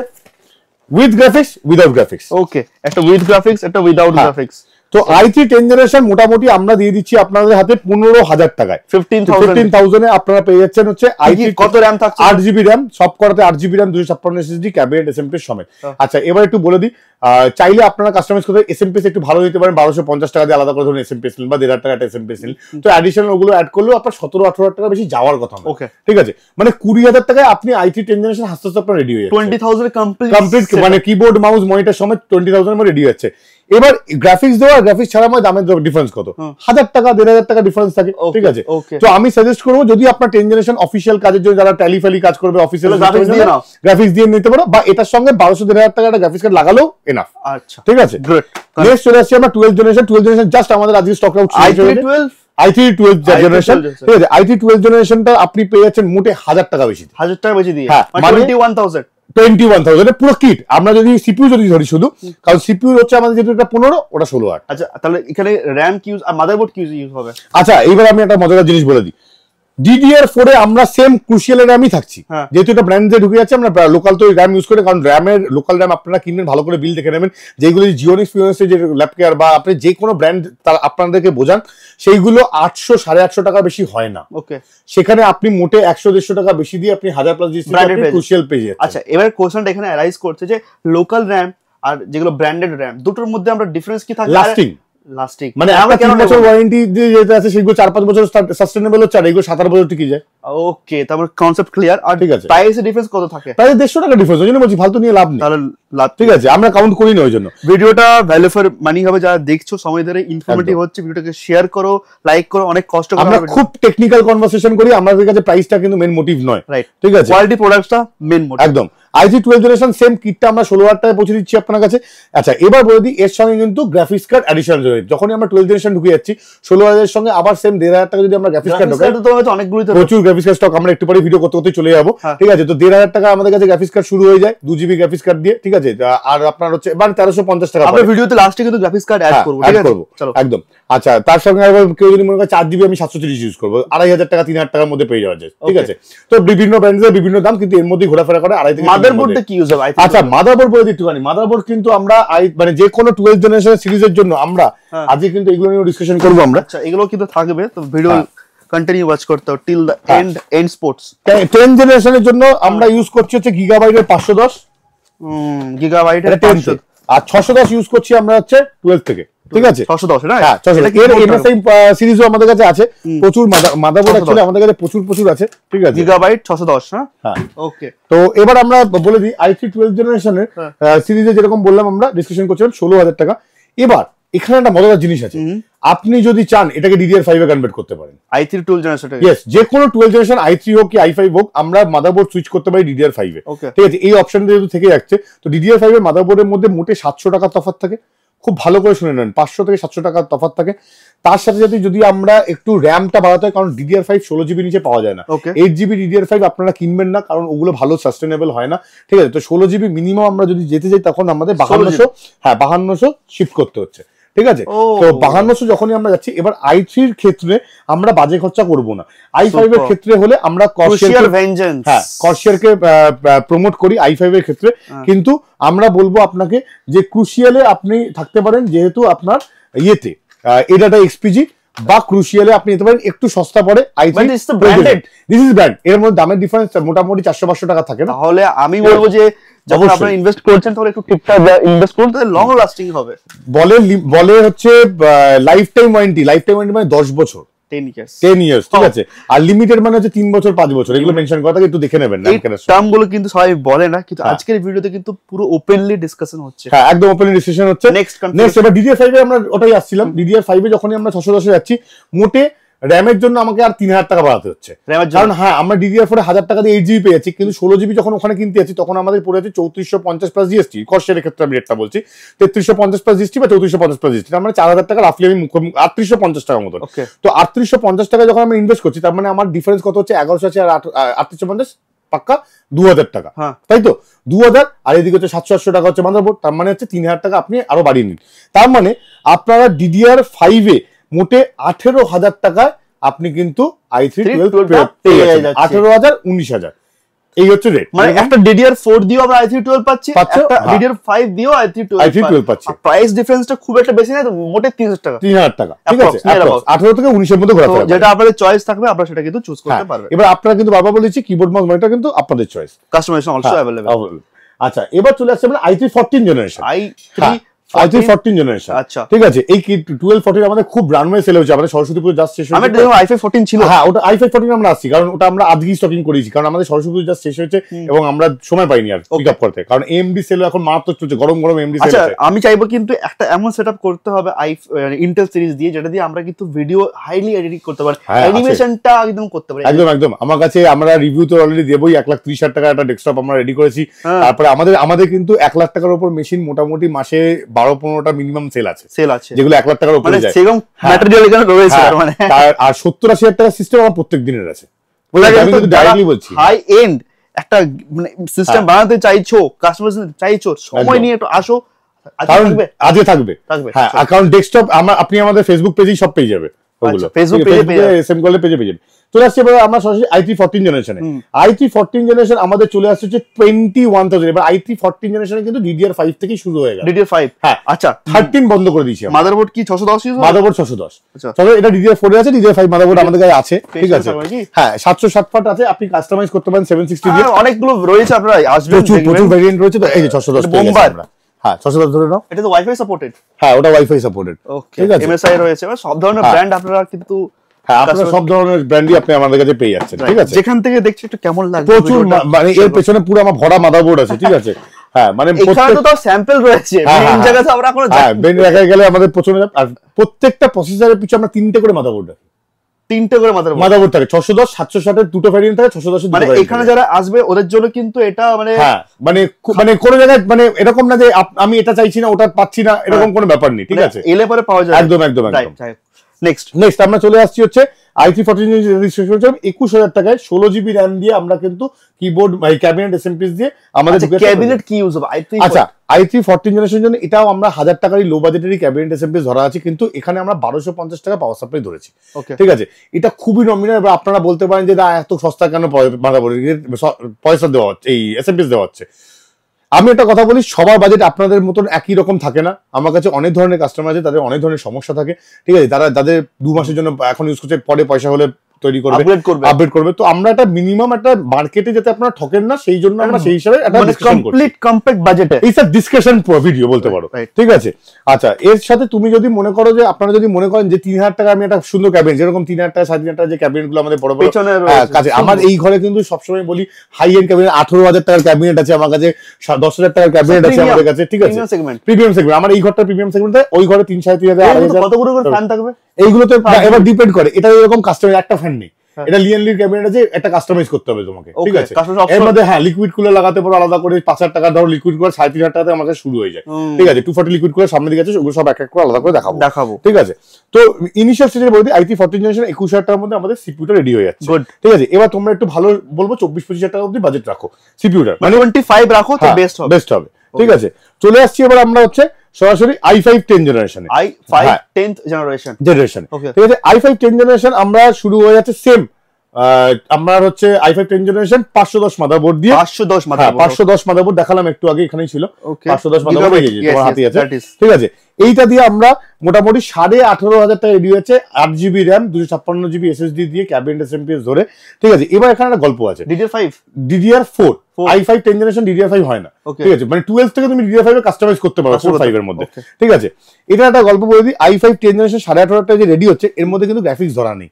উইথ গ্রাফিক্স, উইদাউট গ্রাফিক্স। ওকে, একটা উইথ গ্রাফিক্স, একটা উইদাউট গ্রাফিক্স। তো i3 10 জেনারেশন মোটামুটি আমরা দিয়ে দিচ্ছি আপনাদের হাতে 15,000 টাকায়, 15,000 এ আপনারা পেয়ে যাচ্ছেন হচ্ছে i3 কত র‍্যাম থাকছে, 8GB র‍্যাম, সব করাতে 8GB RAM, 256 SSD, cabinet SMP সমেত। আচ্ছা এবার একটু বলে দিই, চাইলে আপনারা কাস্টমাইজ করতে এসএমপি একটু ভালো দিতে পারেন, 1250 টাকা দিয়ে আলাদা করে ধরুন এসএমপি নিন বা 1,500 টাকা এসএমপি নিন, তো অ্যাডিশনাল ওগুলো অ্যাড করলেও আপনার 17-18,000 টাকা বেশি যাওয়ার কথা না। ওকে ঠিক আছে, মানে 20,000 টাকায় আপনি i3 10 জেনারেশন হাসতে হাসতে আপনার রেডি হয়ে যাচ্ছে, 20,000 কমপ্লিট, মানে কিবোর্ড মাউস মনিটর সমেত 20,000 এর রেডি হচ্ছে। এবার গ্রাফিক্স দেওয়া গ্রাফিক্স ছাড়া আমার দামের ডিফারেন্স কত, 1,000 টাকা 1,500 টাকা ডিফারেন্স থাকে। ঠিক আছে, তো আমি সাজেস্ট করবো যদি আপনার 10 জেনারেশন অফিসিয়াল কাজের জন্য যারা ট্যালি ফ্যালি কাজ করবে অফিসিয়াল গ্রাফিক্স দিয়ে নিতে পারো, বা এটার সঙ্গে 1200-1,500 টাকা একটা গ্রাফিক্স কার্ড লাগালেও এনাফ। আচ্ছা ঠিক আছে, নেক্সট চলে আসছে আমরা 12 জেনারেশন। 12 জেনারেশন জাস্ট আমাদের আজকে স্টক আউট i3 12 জেনারেশন। ঠিক আছে, i3 12 জেনারেশনটা আপনি পেয়ে যাচ্ছেন মোটে 1,000 টাকা বেশি, 1,000 টাকা বেশি দিয়ে, হ্যাঁ 21,000 পুরো কিট। আমরা যদি সিপিইউ যদি ধরি শুধু, কারণ সিপিইউ হচ্ছে আমাদের যেটা 15, ওটা 16। আচ্ছা তাহলে এখানে র‍্যাম কি ইউজ আর মাদারবোর্ড কি ইউজ হবে? আচ্ছা এইবার আমি একটা মজাদার জিনিস বলে দিই, DDR4 এ আমরা সেম ক্রুশিয়াল র‍্যামই থাকছি, যেহেতু এটা ব্র্যান্ডে ঢুকে যাচ্ছে আমরা লোকাল তো র‍্যাম ইউজ করে, কারণ র‍্যামের লোকাল র‍্যাম আপনারা কিনবেন ভালো করে বিল দেখে নেবেন, যেগুলো জিওনিক্স ফিওনিক্সের যে ল্যাপকেয়ার বা আপনি যে কোনো ব্র্যান্ড তার আপনাদেরকে বোঝান, সেইগুলো 800 850 টাকা বেশি হয় না। ওকে, সেখানে আপনি মোটে 100-150 টাকা বেশি দিয়ে আপনি 1000+ জিএসটি ক্রুশিয়াল পেয়ে যাচ্ছেন। আচ্ছা এবার কোশ্চেনটা এখানে অ্যারাইজ করছে যে লোকাল র‍্যাম আর যেগুলো ব্র্যান্ডেড র‍্যাম দুটোর মধ্যে আমরা ডিফারেন্স কি থাকে? লাস্টিং মানে আমরা 3 বছর ওয়ারেন্টি দিয়ে যেটা আছে সেগুলো 4-5 বছর সাস্টেনেবল হচ্ছে, আর এগুলো 7-8 বছর টিকে যায়। ওকে, তারপর কনসেপ্ট ক্লিয়ার। আর ঠিক আছে, প্রাইসের ডিফারেন্স কত থাকে? প্রাইস 150 টাকা ডিফারেন্স, ওইজন্য বলছি ফালতু নিয়ে লাভ নেই। তাহলে লাভ, ঠিক আছে, আমরা কাউন্ট করি না ওইজন্য। ভিডিওটা ভ্যালু ফর মানি হবে, যারা দেখছো সময় ধরে ইনফরমেটিভ হচ্ছে, ভিডিওটাকে শেয়ার করো, লাইক করো, অনেক কষ্ট করে আমরা খুব টেকনিক্যাল কনভারসেশন করি, আমাদের কাছে প্রাইসটা কিন্তু মেইন মোটিভ নয়, রাইট? ঠিক আছে, কোয়ালিটি প্রোডাক্টসটা মেইন মোটিভ একদম। i3 12 জেনারেশন সেম কিটটা আমরা 16,000 টাকায় পৌঁছে দিচ্ছি আপনার কাছে। আচ্ছা এবার বলে দিই, এর সঙ্গে কিন্তু গ্রাফিক্স কার্ড অ্যাডিশনাল রয়েছে, যখনই আমরা 12 জেনারেশন ঢুকে যাচ্ছি 16,000 এর সঙ্গে আবার সেম 1,500 টাকা যদি আমরা গ্রাফিক্স কার্ড ঢোকাই, তো হয়তো অনেকগুলো প্রচুর গ্রাফিক্স কার্ড স্টক, আমরা একটু পরে ভিডিও করতে করতে চলে যাবো। ঠিক আছে, তো 1,500 টাকা আমাদের কাছে গ্রাফিক্স কার্ড শুরু হয়ে যায়, 2GB গ্রাফিক্স কার্ড দিয়ে। ঠিক আছে, আর আপনার হচ্ছে মানে 1350 টাকা। আমরা ভিডিওতে লাস্টে কিন্তু গ্রাফিক্স কার্ড অ্যাড করব, ঠিক আছে, চলো একদম। আচ্ছা তার সঙ্গে আবার কেউ যদি মনে করে 4GB আমি 730 ইউজ করবো, 2,500 টাকা 3,000 টাকার মধ্যে পেয়ে যাওয়া যায়। ঠিক আছে, তো বিভিন্ন ব্র্যান্ডের বিভিন্ন দাম, কিন্তু এর মধ্যে ঘোরাফেরা করে 2.5 থেকে। মাদারবোর্ডটা কি ইউজ হবে? আচ্ছা মাদারবোর্ড বলে দিতে পারি, মাদারবোর্ড কিন্তু আমরা মানে যে কোনো 12 জেনারেশন সিরিজের জন্য আমরা আজকে কিন্তু এগুলো নিয়ে ডিসকাশন করব আমরা। আচ্ছা এগুলো কিন্তু থাকবে, তো ভিডিও কন্টিনিউ ওয়াচ করতে হবে টিল দ্য এন্ড স্পোর্টস। 10 জেনারেশনের জন্য আমরা ইউজ করছি হচ্ছে গিগাবাইটের 510 গিগাবাইটের 500, আর 610 ইউজ করছি আমরা হচ্ছে 12 থেকে। ঠিক আছে, 610 না? হ্যাঁ 610। এর এমএসআই সিরিজও আমাদের কাছে আছে, প্রচুর মাদারবোর্ড অ্যাকচুয়ালি আমাদের কাছে প্রচুর আছে। ঠিক আছে, গিগাবাইট 610। হ্যাঁ ওকে, তো এবার আমরা বলে দিই i3 12 জেনারেশনের সিরিজে যেরকম বললাম আমরা ডিসকাশন করছিলাম 16,000 টাকা। এবার এখানে একটা মজাদার জিনিস আছে, আপনি যদি চান এটাকে DDR5 এ কনভার্ট করতে পারেন। i3 12 জেনারেশন, ইয়েস, যে কোনো 12 জেনারেশন i3 হোক কি i5 হোক, আমরা মাদারবোর্ড সুইচ করতে পারি DDR5 এ। ঠিক আছে, এই অপশনটা যেহেতু থেকে যাচ্ছে, তো DDR5 এর মাদারবোর্ডের মধ্যে মোটে 700 টাকা তফাৎ থাকে, খুব ভালো করে শুনে নেন, 500 থেকে 700 টাকা তফাৎ থাকে। তার সাথে সাথে যদি আমরা একটু র্যামটা বাড়াতে হয়, কারণ DDR5 16GB নিচে পাওয়া যায় না, 8GB DDR5 আপনারা কিনবেন না, কারণ ওগুলো ভালো সাস্টেনেবল হয় না, ঠিক আছে। তো 16GB মিনিমাম আমরা যদি যেতে যাই তখন আমাদের 5200 শিফট করতে হচ্ছে, ঠিক আছে। তো 5200 যখনই আমরা যাচ্ছি, এবার i3 এর ক্ষেত্রে আমরা বাজে খরচা করব না। i5 এর ক্ষেত্রে হলে আমরা কর্সিয়ারকে প্রমোট করি i5 এর ক্ষেত্রে, কিন্তু আমরা বলবো আপনাকে যে ক্রুশিয়ালে আপনি থাকতে পারেন, যেহেতু আপনার ইয়েতে এডাটা এক্সপিজি বা ক্রুশিয়ালে আপনি যেতে পারেন, একটু সস্তা পড়ে i3। দিস ইজ ব্র্যান্ড, এর মধ্যে দামের ডিফারেন্স মোটামুটি 400-500 টাকা থাকে না। তাহলে আমি বলবো যে যখন আপনারা ইনভেস্ট করছেন তাহলে একটু ঠিকঠাক ইনভেস্ট করুন, তাহলে লং লাস্টিং হবে। বলে হচ্ছে লাইফ টাইম ওয়ারেন্টি মানে 10 বছর, 10 ইয়ার্স, ঠিক আছে। আর লিমিটেড মানে হচ্ছে 3 বছর 5 বছর, এগুলো মেনশন করা থাকে, একটু দেখে নেবেন। এই টার্মগুলো কিন্তু সবাই বলে না, কিন্তু আজকের ভিডিওতে কিন্তু পুরো ওপেনলি ডিসকাশন হচ্ছে। হ্যাঁ, একদম ওপেনলি ডিসকাশন হচ্ছে। নেক্সট এবার DDR5 এ আমরা ওটাই আসছিলাম। DDR5 এ যখনই আমরা 610 এ যাচ্ছি, মোটে র্যামের জন্য আমাকে আর 3000 টাকা বাড়াতে হচ্ছে, কারণ হ্যাঁ আমরা DDR4 এ 1000 টাকা দিয়ে 8GB পেয়ে যাচ্ছি, কিন্তু 16GB যখন ওখানে কিনতে যাচ্ছি তখন আমাদের পড়ে যাচ্ছে 3450 প্লাস জিএসটি। কর্সের ক্ষেত্রে আমি রেটটা বলছি 3350 প্লাস জিএসটি বা 3450 প্লাস জিএসটি, তার মানে 4000 টাকা রাফলি আমি 3850 টাকার মতো। তো 3850 টাকা যখন আমি ইনভেস্ট করছি, তার মানে আমার ডিফারেন্স কত হচ্ছে? 1100 আর 3850 পাক্কা 2000 টাকা, তাই তো? 2000 আর এদিকে হচ্ছে 700-800 টাকা হচ্ছে মাদারবোর্ড, তার মানে হচ্ছে 3000 টাকা আপনি আরো বাড়িয়ে নিন। তার মানে আপনারা DDR5 এ মোটে 18,000 টাকায় আপনি কিন্তু i3 12 পেয়ে যাচ্ছেন, 18,000 19,000, এই হচ্ছে রেট। মানে একটা DDR4 দিয়েও আমরা i3 12 পাচ্ছি, একটা DDR5 দিয়েও i3 12 পাচ্ছি। প্রাইস ডিফারেন্সটা খুব একটা বেশি না, তো মোটে 3000 টাকা, ঠিক আছে। 18 থেকে 19 এর মধ্যে ঘোরাতে হবে, যেটা আপনাদের চয়েস থাকবে আপনারা সেটা কিন্তু চুজ করতে পারবেন। এবার আপনারা কিন্তু বারবার বলেছি কিবোর্ড মাউস মনিটর কিন্তু আপনাদের চয়েস, কাস্টমাইজেশন অলসো अवेलेबल। আচ্ছা, এবার চলে আসছে আমরা i3 14 জেনারেশন, i3 14 জেনারেশন। আচ্ছা, ঠিক আছে। এই 12 14 আমাদের খুব রানওয়ে সেল হচ্ছে, আমাদের সরস্বতী পুজো জাস্ট শেষ হয়েছে। আমাদের দেখো i5 14 ছিল, হ্যাঁ ওটা i5 14 আমরা আসছি, কারণ ওটা আমরা আজকেই স্টকিং করেছি, কারণ আমাদের সরস্বতী পুজো জাস্ট শেষ হয়েছে এবং আমরা সময় পাইনি আর পিক আপ করতে, কারণ AMD সেল এখন মারাত্মক চলছে, গরম AMD সেল আছে। আমি চাইবো কিন্তু একটা এমন সেটআপ করতে হবে ইন্টেল সিরিজ দিয়ে, যেটা দিয়ে আমরা কিন্তু ভিডিও হাইলি এডিট করতে পারি, অ্যানিমেশনটা একদম করতে পারি। একদম আমার কাছে আমরা রিভিউ তো অলরেডি দেবই, 1,30,000 টাকা একটা ডেস্কটপ আমরা রেডি করেছি। তারপরে আমাদের কিন্তু 1 লাখ টাকার উপর মেশিন মোটামুটি মাসে 12-15টা মিনিমাম সেল আছে, যেগুলো 1 লাখ টাকার উপরে যায়, সেরকম ম্যাটেরিয়াল এখানে রয়েছে। মানে আর 70-80,000 টাকা সিস্টেম আমার প্রত্যেক দিনের আছে, আমি কিন্তু ডাইরেক্টলি বলছি। হাই এন্ড একটা মানে সিস্টেম বানাতে চাইছো, কাস্টমার চাইছো, সময় নিয়ে একটু আসো, আজকে থাকবে। হ্যাঁ, কারণ ডেস্কটপ আপনি আমাদের ফেসবুক পেজেই সব পেয়ে যাবে, ওগুলো ফেসবুক পেজে এসএম কলে পেজে পেয়ে যাবে। চলে আসছে এবার আমরা সরাসরি i3 14 জেনারেশনে। i3 14 জেনারেশন আমাদের চলে আসছে 21,000। এবার i3 14 জেনারেশনে কিন্তু DDR5 থেকেই শুরু হয়ে গেল। DDR5, হ্যাঁ আচ্ছা, 13 বন্ধ করে দিয়েছি। মাদারবোর্ড কি 610 ইউজ? মাদারবোর্ড 610। চলো, এটা DDR4 এ আছে, DDR5 মাদারবোর্ড আমাদের কাছে আছে, ঠিক আছে। হ্যাঁ, 760 আছে, আপনি কাস্টমাইজ করতে পারেন 760 দিয়ে। অনেকগুলো রয়েছে, আপনারা আসবেন, প্রচুর ভেরিয়েন্ট রয়েছে। তো এই যে 610 আমরা, হ্যাঁ 610 ধরে নাও। এটা তো ওয়াইফাই সাপোর্টেড? হ্যাঁ, ওটা ওয়াইফাই সাপোর্টেড, ঠিক আছে। MSI রয়েছে, সব ধরনের ব্র্যান্ড আপনারা কিন্তু, হ্যাঁ আপনারা সব ধরনের ব্র্যান্ডই আপনি আমাদের কাছে পেয়ে যাচ্ছেন, ঠিক আছে। যেখান থেকে দেখছি একটু কেমন লাগছে, প্রচুর, মানে এর পেছনে পুরো আমার ভরা মাদারবোর্ড আছে, ঠিক আছে। হ্যাঁ, মানে এখানে তো স্যাম্পল রয়েছে, মেইন জায়গাতে আমরা এখনো যাই। হ্যাঁ, মেইন জায়গায় গেলে আমাদের প্রচুর, আর প্রত্যেকটা প্রসেসরের পিছনে আমরা 3টে করে মাদারবোর্ড রাখি, 3টে করে মাদারবোর্ড থাকে। 610, 760 এর দুটো ভেরিয়েন্ট থাকে, 610 এর মানে এখানে যারা আসবে ওদের জন্য কিন্তু এটা মানে, হ্যাঁ মানে কোন জায়গায় মানে এরকম না যে আমি এটা চাইছি না ওটা পাচ্ছি না, এরকম কোনো ব্যাপার নেই, ঠিক আছে। এলে পরে পাওয়া যায়, একদম। নেক্সট আমরা চলে আসছি হচ্ছে i3 14 রেজিস্ট্রেশন 21,000 টাকায় 16GB RAM দিয়ে আমরা কিন্তু কিবোর্ড ক্যাবিনেট এসএমপিস দিয়ে আমাদের ক্যাবিনেট কি ইউজ হবে i3? আচ্ছা, i3 14 জেনারেশনের জন্য এটাও আমরা 1000 টাকারই লো বাজেটেরই ক্যাবিনেট এসএমপিস ধরা আছে, কিন্তু এখানে আমরা 1250 টাকা পাওয়ার সাপ্লাই ধরেছি, ঠিক আছে। এটা খুবই নমিনাল। এবার আপনারা বলতে পারেন যে এত সস্তা কেন পয়সা দেওয়া হচ্ছে, এই এসএমপিস দেওয়া হচ্ছে। আমি একটা কথা বলি, সবার বাজেট আপনাদের মতন একই রকম থাকে না। আমার কাছে অনেক ধরনের কাস্টমার আছে, তাদের অনেক ধরনের সমস্যা থাকে, ঠিক আছে। যাদের 2 মাসের জন্য এখন ইউজ করছে, পরে পয়সা হলে তৈরি করবে, আপডেট করবে। তো আমরা একটা মিনিমাম একটা মার্কেটে যাতে আপনারা ঠকেন না, সেই জন্য আমরা সেই হিসাবে একটা কমপ্লিট কম্প্যাক্ট বাজেটে এই স্যার ডিসকাশন ভিডিও বলতে পারো, ঠিক আছে। আচ্ছা, এর সাথে তুমি যদি মনে করো যে আপনারা যদি মনে করেন যে 3000 টাকা আমি একটা সুন্দর ক্যাবিনেট, যেরকম 3000 টাকা 3,500 টাকা যে ক্যাবিনেট গুলো আমাদের বড় বড় কাছে, আমার এই ঘরে কিন্তু সবসময় বলি হাই এন্ড ক্যাবিনেট 18,000 টাকার ক্যাবিনেট আছে আমার কাছে, 10,000 টাকার ক্যাবিনেট আছে আমাদের কাছে, ঠিক আছে। প্রিমিয়াম সেগমেন্ট, আমার এই ঘরটা প্রিমিয়াম সেগমেন্ট, ওই ঘরে 3,500 3,000 কতগুলো করে ফ্যান থাকবে এইগুলো তো এবার ডিপেন্ড করে। এটা এরকম কাস্টমার একটা ফ্যান নেই, এটা লিএনলির ক্যাবিনেট আছে, একটা কাস্টমাইজ করতে হবে তোমাকে, ঠিক আছে। এর মধ্যে হ্যাঁ লিকুইড কুলার লাগাতে পারো আলাদা করে, 5,000 টাকা ধরো লিকুইড কুলার 3,500 টাকাতে আমাদের শুরু হয়ে যায়, ঠিক আছে। 240 লিকুইড কুলার সামনে দিকে আছে, ওগুলো সব এক এক করে আলাদা করে দেখাবো, ঠিক আছে। তো ইনিশিয়াল স্টেজে বলতে i3 14th জেনারেশন 21,000 টাকার মধ্যে আমাদের সিপিইউটা রেডি হয়ে যাচ্ছে, ঠিক আছে। এবার তোমরা একটু ভালো বলবো 24-25,000 টাকা অবধি বাজেট রাখো সিপিইউটার, মানে 25 রাখো তো বেস্ট হবে, ঠিক আছে। চলে আসছি এবার আমরা হচ্ছে সরাসরি i5 10 জেনারেশনে, i5 10th জেনারেশন, ঠিক আছে। i5 10 জেনারেশন আমরা শুরু হয়ে যাচ্ছে সেম, আমরা হচ্ছে i5 10 জেনারেশন 510 মাদারবোর্ড দিয়ে, 510 মাদারবোর্ড দেখালাম একটু আগে, এখানেই ছিল 510 মাদারবোর্ড, তোমার হাতে আছে, ঠিক আছে। এইটা দিয়ে আমরা মোটামুটি 18,500 টাকা রেডি হয়েছে, 8GB র্যাম 256GB SSD দিয়ে, ক্যাবিনেট এসএমপিএস ধরে, ঠিক আছে। এবার এখানে একটা গল্প আছে, DDR4 i5 10 জেনারেশন DDR5 হয় না, ঠিক আছে। মানে 12 থেকে তুমি DDR5 এর কাস্টমাইজ করতে পারো 4.5 এর মধ্যে, ঠিক আছে। এটা একটা গল্প বলে দিই, i5 10 জেনারেশন 18,500 টাকা যে রেডি হচ্ছে, এর মধ্যে কিন্তু গ্রাফিক্স ধরা নেই।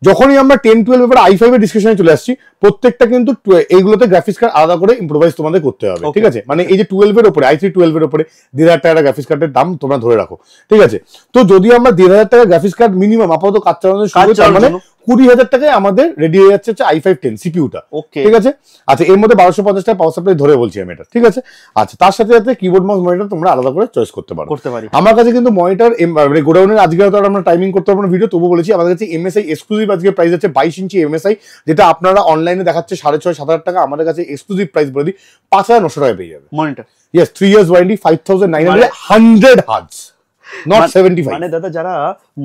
যখনই আমরা 10-12 এর i5 এর ডিসকাশনে চলে আসছি, প্রত্যেকটা কিন্তু এইগুলোতে গ্রাফিক্স কার্ড আলাদা করে ইম্প্রোভাইজ তোমাদের করতে হবে, ঠিক আছে। মানে এই যে 12 এর উপরে i3 12 এর উপরে 1,500 টাকা গ্রাফিক্স কার্ডের দাম তোমরা ধরে রাখো, ঠিক আছে। তো যদি আমরা 1,500 টাকা গ্রাফিক্স কার্ড মিনিমাম আপাতত কাজ চালানোর শুরু, তার মানে 20,000 টাকায় আমাদের রেডি হয়ে যাচ্ছে i5 10 সিপিইউটা, ঠিক আছে। আচ্ছা, এর মধ্যে 1250 টাকা পাওয়ার সাপ্লাই ধরে বলছি আমি এটা, ঠিক আছে। আচ্ছা, তার সাথে সাথে কিবোর্ড মাউস মনিটর তোমরা আলাদা করে চয়েস করতে পারো। আমার কাছে কিন্তু মনিটর মানে গোডাউনের আজকে তো আমরা টাইমিং করতে পারবো না ভিডিও, তবু বলেছি আমাদের কাছে MSI এক্সক্লুসিভ আজকে প্রাইস আছে 22 ইঞ্চি MSI, যেটা আপনারা অনলাইনে দেখাচ্ছে 6,500-7,000 টাকা, আমাদের কাছে এক্সক্লুসিভ প্রাইস বলে দিই 5,900 টাকায় পেয়ে যাবে monitor. Yes, 3 years warranty, 5,900, 100 hertz, not 75। মানে দাদা যারা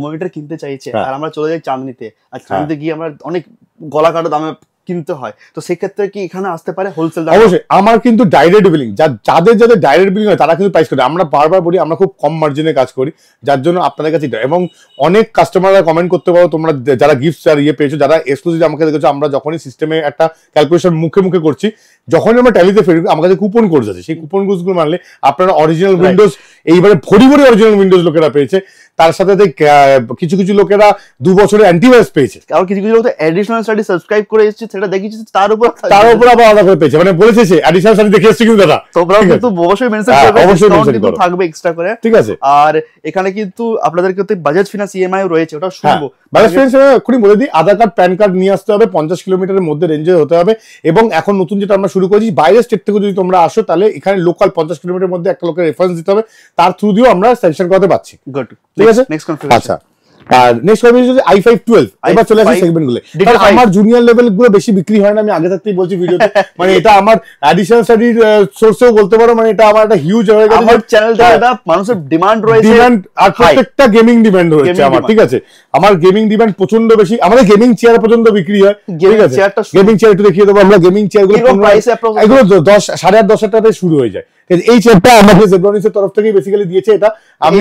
মনিটর কিনতে চাইছে আর আমরা চলে যাই চাঁদনিতে, আর চাঁদনিতে গিয়ে আমরা অনেক গলা কাটা দামে কিনতে হয়, তো সেক্ষেত্রে কি এখানে আসতে পারে হোলসেল দামে? অবশ্যই, আমার কিন্তু ডাইরেক্ট বিলিং, যাদের ডাইরেক্ট বিলিং হয় তারা কিন্তু প্রাইস করে, আমরা বারবার বলি আমরা খুব কম মার্জিনে কাজ করি, যার জন্য আপনাদের কাছে, এবং অনেক কাস্টমাররা কমেন্ট করতে পারো তোমরা যারা গিফট আর পেয়েছো, যারা এক্সক্লুসিভ আমাকে দেখেছো, আমরা যখনই সিস্টেমে একটা ক্যালকুলেশন মুখে করছি, যখনই আমরা ট্যালিতে ফেরি, আমার কাছে কুপন কোড আছে, সেই কুপন কোডগুলো মানলে আপনারা অরিজিনাল উইন্ডোজ, এইবারে ভরি অরিজিনাল উইন্ডোজ লোকেরা পেয়েছে, তার সাথে কিছু লোকেরা 2 বছরের অ্যান্টিভাইরাস পেয়েছে, আর কিছু লোক তো অ্যাডিশনাল স্টাডি সাবস্ক্রাইব করে এসেছে, সেটা দেখিয়েছে, তার উপর আবার আলাদা করে পেয়েছে, মানে বলেছে সে অ্যাডিশনাল স্টাডি দেখে এসেছে, কিন্তু দাদা তোমরা কিন্তু অবশ্যই মেনশন করবে, অবশ্যই মেনশন করবে, থাকবে এক্সট্রা করে, ঠিক আছে। আর এখানে কিন্তু আপনাদের কিন্তু বাজাজ ফিনান্স ইএমআই রয়েছে, ওটা শুনবো। বাজাজ ফিনান্স এখনই বলে দিই, আধার কার্ড প্যান কার্ড নিয়ে আসতে হবে, 50 কিলোমিটারের মধ্যে রেঞ্জে হতে হবে, এবং এখন নতুন যেটা আমরা শুরু করেছি, বাইরের স্টেট থেকে যদি তোমরা আসো, তাহলে এখানে লোকাল 50 কিলোমিটারের মধ্যে একটা লোকের রেফারেন্স দিতে হবে, তার থ্রু দিয়েও আমরা স্যাংশন করতে পারছি, ঠিক আছে। আচ্ছা, আর নেক্সট হবে i5 12। এবার চলে আসি সেগমেন্ট গুলো। আমার জুনিয়র লেভেল গুলো বেশি বিক্রি হয় না, আমি আগে থাকতেই বলছি ভিডিওতে, মানে এটা আমার অ্যাডিশনাল স্টাডির সোর্সেও বলতে পারো, মানে এটা আমার একটা হিউজ হয়ে গেছে, আমার চ্যানেলটা এটা মানুষের ডিমান্ড রয়েছে, ডিমান্ড আর প্রত্যেকটা গেমিং ডিমান্ড রয়েছে আমার, ঠিক আছে। আমার গেমিং ডিমান্ড প্রচন্ড বেশি, আমাদের গেমিং চেয়ার পর্যন্ত বিক্রি হয়, ঠিক আছে। গেমিং চেয়ার একটু দেখিয়ে দেবো আমরা, গেমিং চেয়ার গুলো এগুলো 10,500 টাকা থেকে শুরু হয়ে যায়। এই চেয়ারটা আমাকে জেব্রনিক্সের তরফ থেকে বেসিক্যালি দিয়েছে, এটা আমি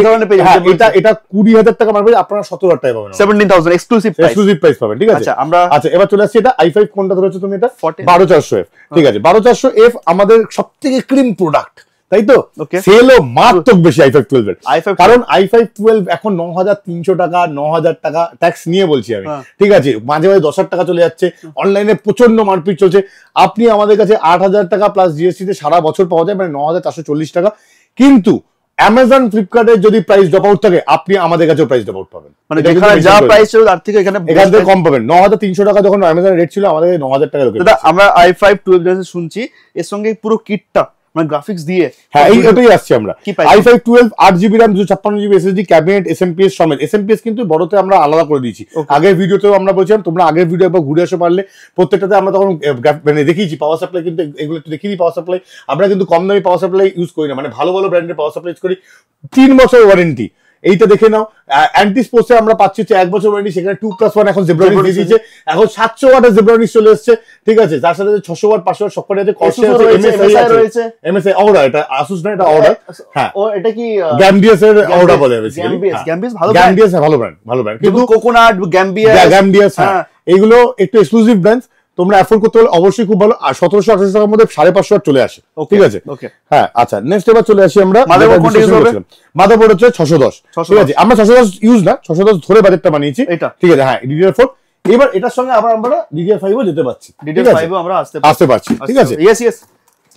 এটা 20,000 টাকা মারবে, আপনারা 17,000 টাকা পাবেন, 17,000 এক্সক্লুসিভ প্রাইস পাবেন, ঠিক আছে। আচ্ছা, এবার চলে আসছে এটা i5 কোনটা ধরেছো তুমি, এটা 12400F, ঠিক আছে। 12400F আমাদের সবথেকে ক্রিম প্রোডাক্ট, তাই তো, সেলও মারাত্মক বেশি i5 12 এর, কারণ i5 12 এখন 9,300 টাকা, 9,000 টাকা ট্যাক্স নিয়ে বলছি আমি, ঠিক আছে। মাঝে মাঝে 10,000 টাকা চলে যাচ্ছে, অনলাইনে প্রচন্ড মারপিট চলছে। আপনি আমাদের কাছে 8,000 টাকা প্লাস জিএসটি তে সারা বছর পাওয়া যায়, মানে 9,440 টাকা। কিন্তু অ্যামাজন ফ্লিপকার্টের যদি প্রাইস ড্রপ আউট থাকে, আপনি আমাদের কাছেও প্রাইস ড্রপ আউট পাবেন, মানে যেখানে যা প্রাইস ছিল তার থেকে এখানে কম পাবেন। 9,300 টাকা যখন অ্যামাজন রেট ছিল, আমাদের 9,000 টাকা লোকে। আমরা i5 12 জেনারেশন শুনছি, এর সঙ্গে পুরো কিটটা মানে গ্রাফিক্স দিয়ে, হ্যাঁ এইটাই আসছে আমরা। i5 12 8GB RAM 256GB SSD cabinet SMPS সমেত। এসএমপিএস কিন্তু বড়তে আমরা আলাদা করে দিয়েছি, আগের ভিডিওতেও আমরা বলছিলাম, তোমরা আগের ভিডিও একবার ঘুরে আসো পারলে, প্রত্যেকটাতে আমরা তখন মানে দেখিয়েছি পাওয়ার সাপ্লাই, কিন্তু এগুলো একটু দেখিয়ে দিই। পাওয়ার সাপ্লাই আমরা কিন্তু কম দামি পাওয়ার সাপ্লাই ইউজ করি না, মানে ভালো ব্র্যান্ডের পাওয়ার সাপ্লাই ইউজ করি, 3 বছর ওয়ারেন্টি। এইটা দেখে নাও, অ্যান্টি স্পোর্টসে আমরা পাচ্ছি 1 বছর ওয়ারেন্টি, সেখানে 2+1 এখন জেব্রনিক্স দিয়ে দিয়েছে, এখন 700 ওয়াটের জেব্রনিক্স চলে এসেছে, ঠিক আছে। তার সাথে 600 ওয়াট 500 ওয়াট সবকটা আছে, MSI অর্ডার, এটা আসুস না, এটা অর্ডার। হ্যাঁ, ও এটা কি গ্যাম্বিয়াস এর অর্ডার বলে, গ্যাম্বিয়াস ভালো ব্র্যান্ড, কিন্তু কোকোনাট, গ্যাম্বিয়াস, হ্যাঁ এগুলো একটু এক্সক্লুসিভ ব্র্যান্ডস, তোমরা অ্যাফোর্ড করতে হলে অবশ্যই খুব ভালো। আর 1700-1800 টাকার মধ্যে 550 ওয়াট চলে আসে, ঠিক আছে। হ্যাঁ, আচ্ছা, নেক্সট এবার চলে আসি আমরা মাদারবোর্ড হচ্ছে 610, ঠিক আছে। আমরা 610 ইউজ না, 610 ধরে বাজেটটা বানিয়েছি, ঠিক আছে। হ্যাঁ, DDR4। এবার এটার সঙ্গে আবার আমরা DDR5 ও যেতে পারছি, DDR5 ও আমরা আসতে পারছি, ঠিক আছে।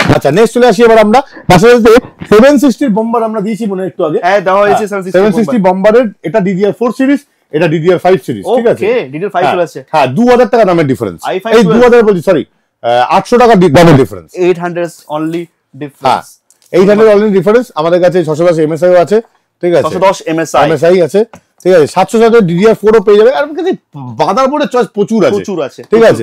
আচ্ছা, নেক্সট চলে আসি এবার আমরা 760 বম্বার আমরা দিয়েছি মনে একটু আগে, হ্যাঁ দেওয়া হয়েছে 760 বম্বারের, এটা DDR4 সিরিজ, এটা DDR5 সিরিজ, ঠিক আছে? ওকে, DDR5 চলে আসছে। হ্যাঁ 2000 টাকা দামের ডিফারেন্স, এই 2000 বলছি সরি 800 টাকা দামের difference, 800 only difference. 800 only difference. আমাদের কাছে 610 MSI আছে, ঠিক আছে? 610 MSI আছে, ঠিক আছে? 700 DDR4 ও পেয়ে যাবে। আর কাছে মাদারবোর্ডের চয়েস প্রচুর আছে, ঠিক আছে?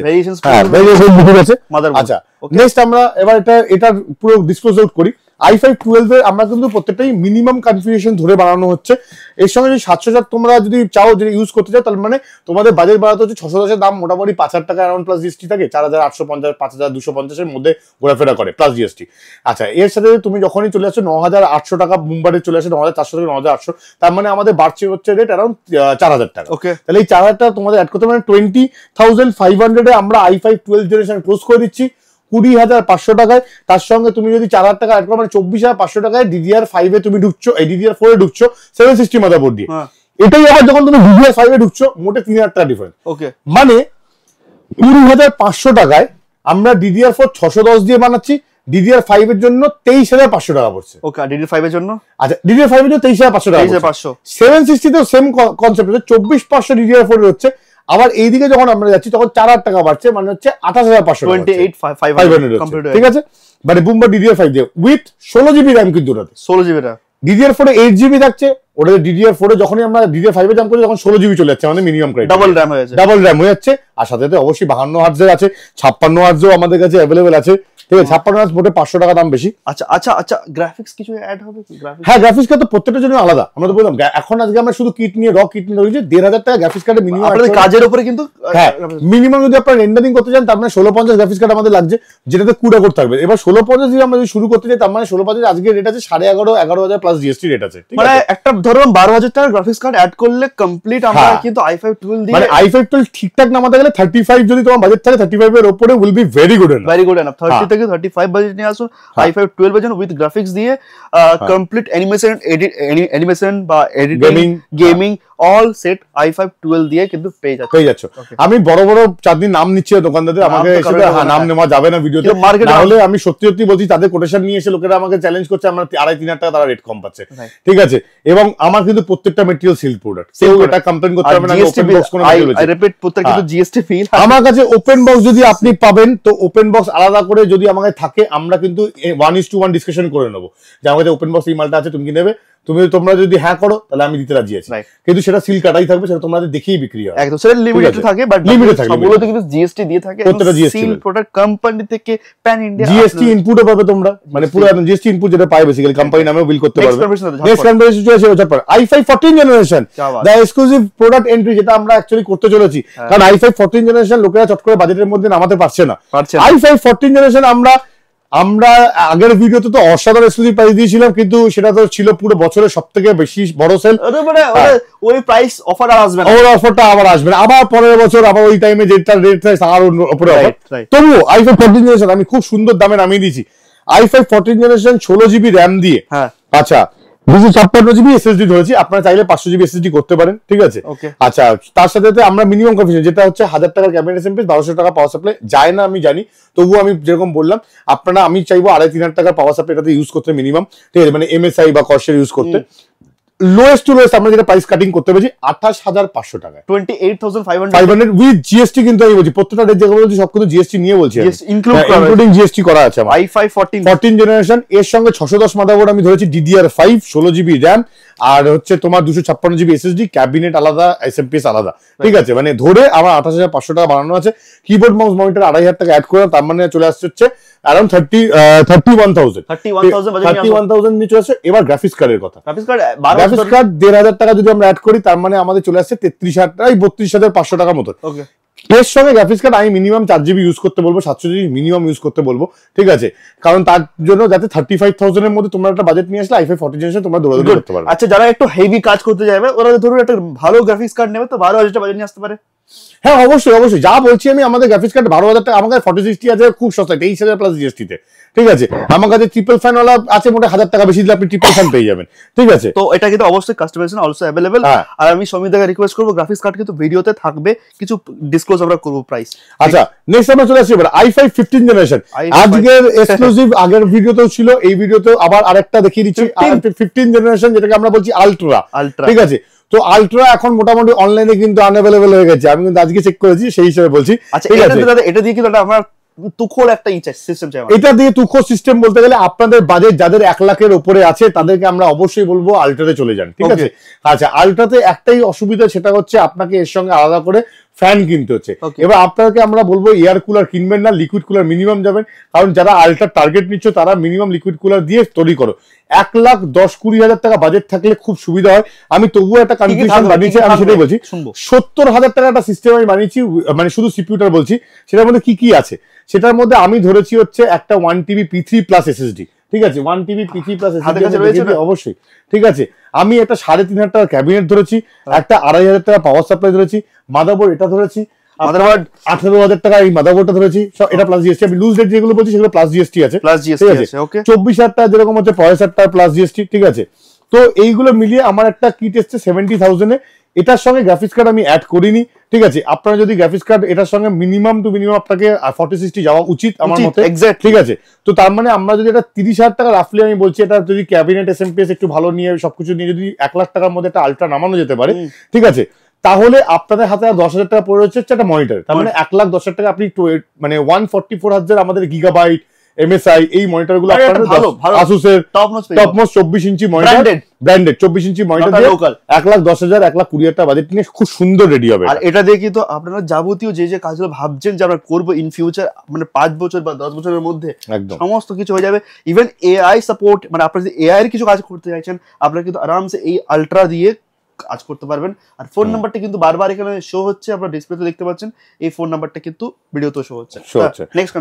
হ্যাঁ ভেরিয়েশন প্রচুর আছে। আচ্ছা নেক্সট আমরা এবার এটা পুরো ডিসক্লোজ আউট করি। i5 12 এর আমরা কিন্তু প্রত্যেকটাই মিনিমাম কনফিগারেশন ধরে বানানো হচ্ছে। এর সঙ্গে যদি 700 তোমরা যদি চাও যদি ইউজ করতে চাও, তাহলে মানে তোমাদের বাজেট বাড়াতে হচ্ছে 610 এর দাম মোটামুটি 5000 টাকা অ্যারাউন্ড প্লাস জিএসটি থাকে, 4850 5250 এর মধ্যে ঘোরাফেরা করে প্লাস জিএসটি। আচ্ছা এর সাথে তুমি যখনই চলে আসছো 9800 টাকা মুম্বাইয়ে চলে আসে 9400 থেকে 9800, তার মানে আমাদের বাড়ছে হচ্ছে রেট অ্যারাউন্ড 4000 টাকা। ওকে, তাহলে এই 4000 টাকা তোমাদের অ্যাড করতে মানে 20500 এ আমরা i5 12 জেনারেশন ক্লোজ করে দিচ্ছি 20500 টাকায়। তার সঙ্গে তুমি যদি 4000 টাকা অ্যাড করো মানে 24500 টাকায় DDR5 এ তুমি ঢুকছো, এই DDR4 এ ঢুকছো 760 মাদারবোর্ড দিয়ে। এটাই আবার যখন তুমি DDR5 এ ঢুকছো মোটে 3000 টাকা ডিফারেন্স। ওকে, মানে 20500 টাকায় আমরা DDR4 610 দিয়ে বানাচ্ছি, DDR5 এর জন্য 23500 টাকা পড়ছে। ওকে, DDR5 এর জন্য আচ্ছা DDR5 এর জন্য 23500 টাকা, 23500। 760 তেও সেম কনসেপ্ট হচ্ছে 24500 DDR4 এর হচ্ছে। আবার এইদিকে যখন আমরা যাচ্ছি তখন 4000 টাকা বাড়ছে, মানে হচ্ছে 28500, 28500, ঠিক আছে? মানে বুম্বা DDR5 দিয়ে উইথ 16GB RAM কিন্তু ওটাতে 16GB RAM। DDR4 এ 8GB থাকছে, ওটাতে DDR4 এ যখনই আমরা DDR5 এ জাম্প করি তখন 16GB চলে যাচ্ছে, আমাদের মিনিমাম ক্রাইটেরিয়া ডাবল RAM হয়ে যাচ্ছে, ডাবল RAM হয়ে যাচ্ছে। আর সাথে সাথে অবশ্যই 52 হার্টজের আছে, 56 হার্টজও আমাদের কাছে अवेलेबल আছে, ঠিক আছে? 56 হার্টজ মোটে 500 টাকা দাম বেশি। আচ্ছা আচ্ছা আচ্ছা, গ্রাফিক্স কিছু অ্যাড হবে কি? গ্রাফিক্স, হ্যাঁ গ্রাফিক্স কার্ড তো প্রত্যেকটার জন্য আলাদা। আমরা তো বললাম এখন আজকে আমরা শুধু কিট নিয়ে কিট নিয়ে রয়েছে 1500 টাকা গ্রাফিক্স কার্ডে মিনিমাম। আপনাদের কাজের উপরে কিন্তু হ্যাঁ মিনিমাম যদি আপনারা রেন্ডারিং করতে চান তার মানে 1650 গ্রাফিক্স কার্ড আমাদের লাগছে, যেটাতে CUDA কোড থাকবে। এবার 1650 দিয়ে আমরা যদি শুরু করতে চাই তার মানে 1650 আজকে রেট আছে 11,500 প্লাস জিএসটি রেট আছে, ঠিক আছে? মানে একটা ধরুন 12000 টাকা গ্রাফিক্স কার্ড অ্যাড করলে কমপ্লিট আমরা কিন্তু i5 12 দিয়ে, মানে i5 12 ঠিকঠাক নামাতে গেলে 35 যদি তোমার বাজেট থাকে 35 এর উপরে will be very good enough, very good enough. 30 থেকে 35 বাজেট নিয়ে আসুন i5 12 এর জন্য উইথ গ্রাফিক্স দিয়ে কমপ্লিট অ্যানিমেশন বা editing gaming all set i5 12 দিয়ে কিন্তু পেয়ে যাচ্ছে। আমি বড় বড় চাঁদনির নাম নিচ্ছি দোকানদারদের, আমাকে নাম নেওয়া যাবে না ভিডিওতে, তাহলে আমি সত্যি সত্যি বলছি তাদের কোটেশন নিয়ে এসে লোকেরা আমাকে চ্যালেঞ্জ করছে, আমরা 2,500-3,000 টাকা তারা রেট কম পাচ্ছে, ঠিক আছে? এবং আমার কিন্তু প্রত্যেকটা মেটেরিয়াল সিল প্রোডাক্ট, কেউ এটা কমপ্লেইন করতে পারবে না ওপেন বক্স কোনো মেটেরিয়াল। আই রিপিট প্রত্যেকটা কিন্তু জিএসটি ফিল। আমার কাছে ওপেন বক্স যদি আপনি পাবেন তো ওপেন বক্স আলাদা করে যদি আমাকে থাকে আমরা কিন্তু 1:1 ডিসকাশন করে নেব যে আমার কাছে ওপেন বক্স এই মালটা আছে, তুমি কি নেবে? তোমরা যদি হ্যাঁ করো তাহলে আমি দিতে রাজি আছি, কিন্তু সেটা সিল কাটাই থাকবে, সেটা তোমাদের দেখেই বিক্রি হয় একদম, সেটা লিমিটেড থাকে, বাট লিমিটেড থাকে, সবগুলোতে কিন্তু জিএসটি দিয়ে থাকে, প্রত্যেকটা জিএসটি সিল প্রোডাক্ট কোম্পানি থেকে প্যান ইন্ডিয়া জিএসটি ইনপুটও পাবে তোমরা, মানে পুরো একদম জিএসটি ইনপুট যেটা পায় বেসিক্যালি কোম্পানি নামেও বিল করতে পারবে। নেক্সট কনভারসেশন চলে আসে তারপর i5 14 জেনারেশন দা এক্সক্লুসিভ প্রোডাক্ট এন্ট্রি, যেটা আমরা অ্যাকচুয়ালি করতে চলেছি, কারণ i5 14 জেনারেশন লোকেরা চট করে বাজেটের মধ্যে নামাতে পারছে না। i5 14 জেনারেশন আমরা আগের ভিডিওতে তো অসাধারণ এক্সক্লুসিভ প্রাইস দিয়েছিলাম, কিন্তু সেটা তো ছিল পুরো বছরের সবথেকে বেশি বড় সেল, মানে ওই প্রাইস অফার আর আসবে না, ওই অফারটা আবার আসবে না, আবার পরের বছর আবার ওই টাইমে যেটা রেট থাকে তার উপরে অফার। তবুও i5 14 জেনারেশন আমি খুব সুন্দর দামে নামিয়ে দিয়েছি। i5 14 জেনারেশন 16GB RAM দিয়ে, আচ্ছা 256GB SSD ধরেছি, আপনারা চাইলে 500GB SSD করতে পারেন, ঠিক আছে? আচ্ছা তার সাথে আমরা মিনিমাম কনফিগারেশন যেটা হচ্ছে 1000 টাকার ক্যাবিনেট এসএমপি 1200 টাকা পাওয়ার সাপ্লাই যায় না আমি জানি, তবুও আমি যেরকম বললাম আপনারা আমি চাইবো 2,500-3,000 টাকার পাওয়ার সাপ্লাই এটাতে ইউজ করতে মিনিমাম, ঠিক আছে? মানে MSI বা কর্সের ইউজ করতে লোয়েস্ট টু লোয়েস্ট আমরা যেটা প্রাইস কাটিং করতে পেরেছি 28,500 টাকা, 28,500 উইথ জিএসটি। কিন্তু আমি বলছি প্রত্যেকটা রেট যেগুলো বলছি সব কিন্তু জিএসটি নিয়ে বলছি, ইনক্লুডিং জিএসটি করা আছে আমার i5 14 জেনারেশন। এর সঙ্গে 610 মাদারবোর্ড আমি ধরেছি, DDR5 16GB RAM, আর হচ্ছে তোমার 256GB SSD, ক্যাবিনেট আলাদা, এসএমপিএস আলাদা, ঠিক আছে? মানে ধরে আমার 28,500 টাকা বানানো আছে। কিবোর্ড মাউস মনিটর 2,500 টাকা অ্যাড করে, তার মানে চলে আসছে হচ্ছে अराउंड 31,000 নিয়ে চলে আসছে। এবার গ্রাফিক্স কার্ডের কথা, গ্রাফিক্স কার্ড 1,500 টাকা যদি আমরা অ্যাড করি তার মানে আমাদের চলে আসছে 32,500 টাকার মতো। এর সঙ্গে গ্রাফিক্স কার্ড আমি মিনিমাম 4GB ইউজ করতে বলবো, 700GB মিনিমাম ইউজ করতে বলবো, ঠিক আছে? কারণ তার জন্য যাতে 35,000 এর মধ্যে তোমরা একটা বাজেট নিয়ে আসলে i5 14 জেনারেশন তোমরা দৌড়াদৌড়ি করতে পারবে। আচ্ছা যারা একটু হেভি কাজ করতে যাবে ওরা ধরুন একটা ভালো গ্রাফিক্স কার্ড নেবে তো 12,000 টাকা বাজেট নিয়ে আসতে পারে। হ্যাঁ অবশ্যই অবশ্যই, যা বলছি আমি, আমাদের গ্রাফিক্স কার্ড 12,000 টাকা, আমার কাছে 4060 আছে খুব সস্তা 23,000 প্লাস জিএসটি তে, ঠিক আছে? আমার কাছে ট্রিপল ফ্যান ওয়ালা আছে, মোটে 1000 টাকা বেশি দিলে আপনি ট্রিপল ফ্যান পেয়ে যাবেন, ঠিক আছে? তো এটা কিন্তু অবশ্যই কাস্টমাইজেশন অলসো अवेलेबल। আর আমি সমিতদাকে রিকোয়েস্ট করব গ্রাফিক্স কার্ড কিন্তু ভিডিওতে থাকবে, কিছু ডিসক্লোজ আমরা করব প্রাইস। আচ্ছা নেক্সট আমরা চলে আসছি এবার i5 15 জেনারেশন। আজকের এক্সক্লুসিভ আগের ভিডিওতেও ছিল, এই ভিডিওতেও আবার আরেকটা দেখিয়ে দিচ্ছি 15 জেনারেশন, যেটাকে আমরা বলছি আলট্রা, ঠিক আছে? তো আলট্রা এখন মোটামুটি অনলাইনে কিন্তু আনঅ্যাভেলেবল হয়ে গেছে, আমি কিন্তু আজকে চেক করেছি সেই হিসেবে বলছি। আচ্ছা এটা দিয়ে কিন্তু আমার তুখোড় একটা সিস্টেম চাই। এটা দিয়ে তুখোড় সিস্টেম বলতে গেলে আপনাদের বাজেট যাদের 1 লাখের উপরে আছে তাদেরকে আমরা অবশ্যই বলবো আলট্রাতে চলে যান, ঠিক আছে। আচ্ছা আলট্রাতে একটাই অসুবিধা, সেটা হচ্ছে আপনাকে এর সঙ্গে আলাদা করে ফ্যান কিনতে হচ্ছে। এবার আপনাকে আমরা বলবো এয়ার কুলার কিনবেন না, লিকুইড কুলার মিনিমাম যাবেন, কারণ যারা আলট্রা টার্গেট নিচ্ছ তারা মিনিমাম লিকুইড কুলার দিয়ে তৈরি করো। 1,10-20,000 টাকা বাজেট থাকলে খুব সুবিধা হয়। আমি তবুও একটা কনফিউশন বানিয়েছি, আমি সেটাই বলছি। 70,000 টাকা একটা সিস্টেম আমি বানিয়েছি, মানে শুধু সিপিইউটার বলছি। সেটার মধ্যে কি কি আছে সেটার মধ্যে আমি ধরেছি হচ্ছে একটা 1 TB P3 প্লাস SSD, ঠিক আছে। 1 TB P3 প্লাস SSD অবশ্যই, ঠিক আছে। আমি একটা 3,500 টাকা ক্যাবিনেট ধরেছি, একটা 2,500 টাকা পাওয়ার সাপ্লাই ধরেছি, মাদারবোর্ড এটা ধরেছি, মাদারবোর্ড 18,000 টাকা এই মাদারবোর্ডটা ধরেছি, এটা প্লাস জিএসটি। আমি লুজ রেট যেগুলো বলছি সেগুলো প্লাস জিএসটি আছে, ঠিক আছে। 24,000 টাকা যেরকম হচ্ছে 65,000 টাকা প্লাস জিএসটি, ঠিক আছে। তো এইগুলো মিলিয়ে আমার একটা কিট এসছে 70,000 এ। এটার সঙ্গে গ্রাফিক্স কার্ড আমি অ্যাড করিনি, ঠিক আছে। আপনারা যদি গ্রাফিক্স কার্ড এটার সঙ্গে মিনিমাম টু মিনিমাম আপনাকে 40-60 যাওয়া উচিত আমার মতে, ঠিক আছে। তো তার মানে আমরা যদি এটা 30,000 টাকা রাফলি আমি বলছি, এটা যদি ক্যাবিনেট এসএমপিএস একটু ভালো নিয়ে সবকিছু নিয়ে যদি 1 লাখ টাকার মধ্যে একটা আলট্রা নামানো যেতে পারে, ঠিক আছে, তাহলে আপনাদের হাতে 10,000 টাকা পড়ে হচ্ছে একটা মনিটর। তার মানে 1,10,000 টাকা আপনি মানে 144 হার্জ আমাদের গিগাবাইট MSI এই মনিটর গুলো আসুসের topmost 24 inch monitor, branded 24 inch monitor দিয়ে 1,10,000 1,20,000 টাকা বাজেট নিয়ে খুব সুন্দর রেডি হবে। আর এটা দিয়ে কিন্তু আপনারা যাবতীয় যে কাজগুলো ভাবছেন যে আমরা করবো ইন ফিউচার, মানে 5 বছর বা 10 বছরের মধ্যে সমস্ত কিছু হয়ে যাবে। ইভেন AI সাপোর্ট, মানে আপনারা যদি AI এর কিছু কাজ করতে চাইছেন আপনারা কিন্তু আরামসে এই আলট্রা দিয়ে কাজ করতে পারবেন। আর ফোন নাম্বারটা কিন্তু বারবার এখানে শো হচ্ছে, আপনারা ডিসপ্লেতে দেখতে পাচ্ছেন। এই ফোন নাম্বারটা কিন্তু ভিডিওতেও শো হচ্ছে।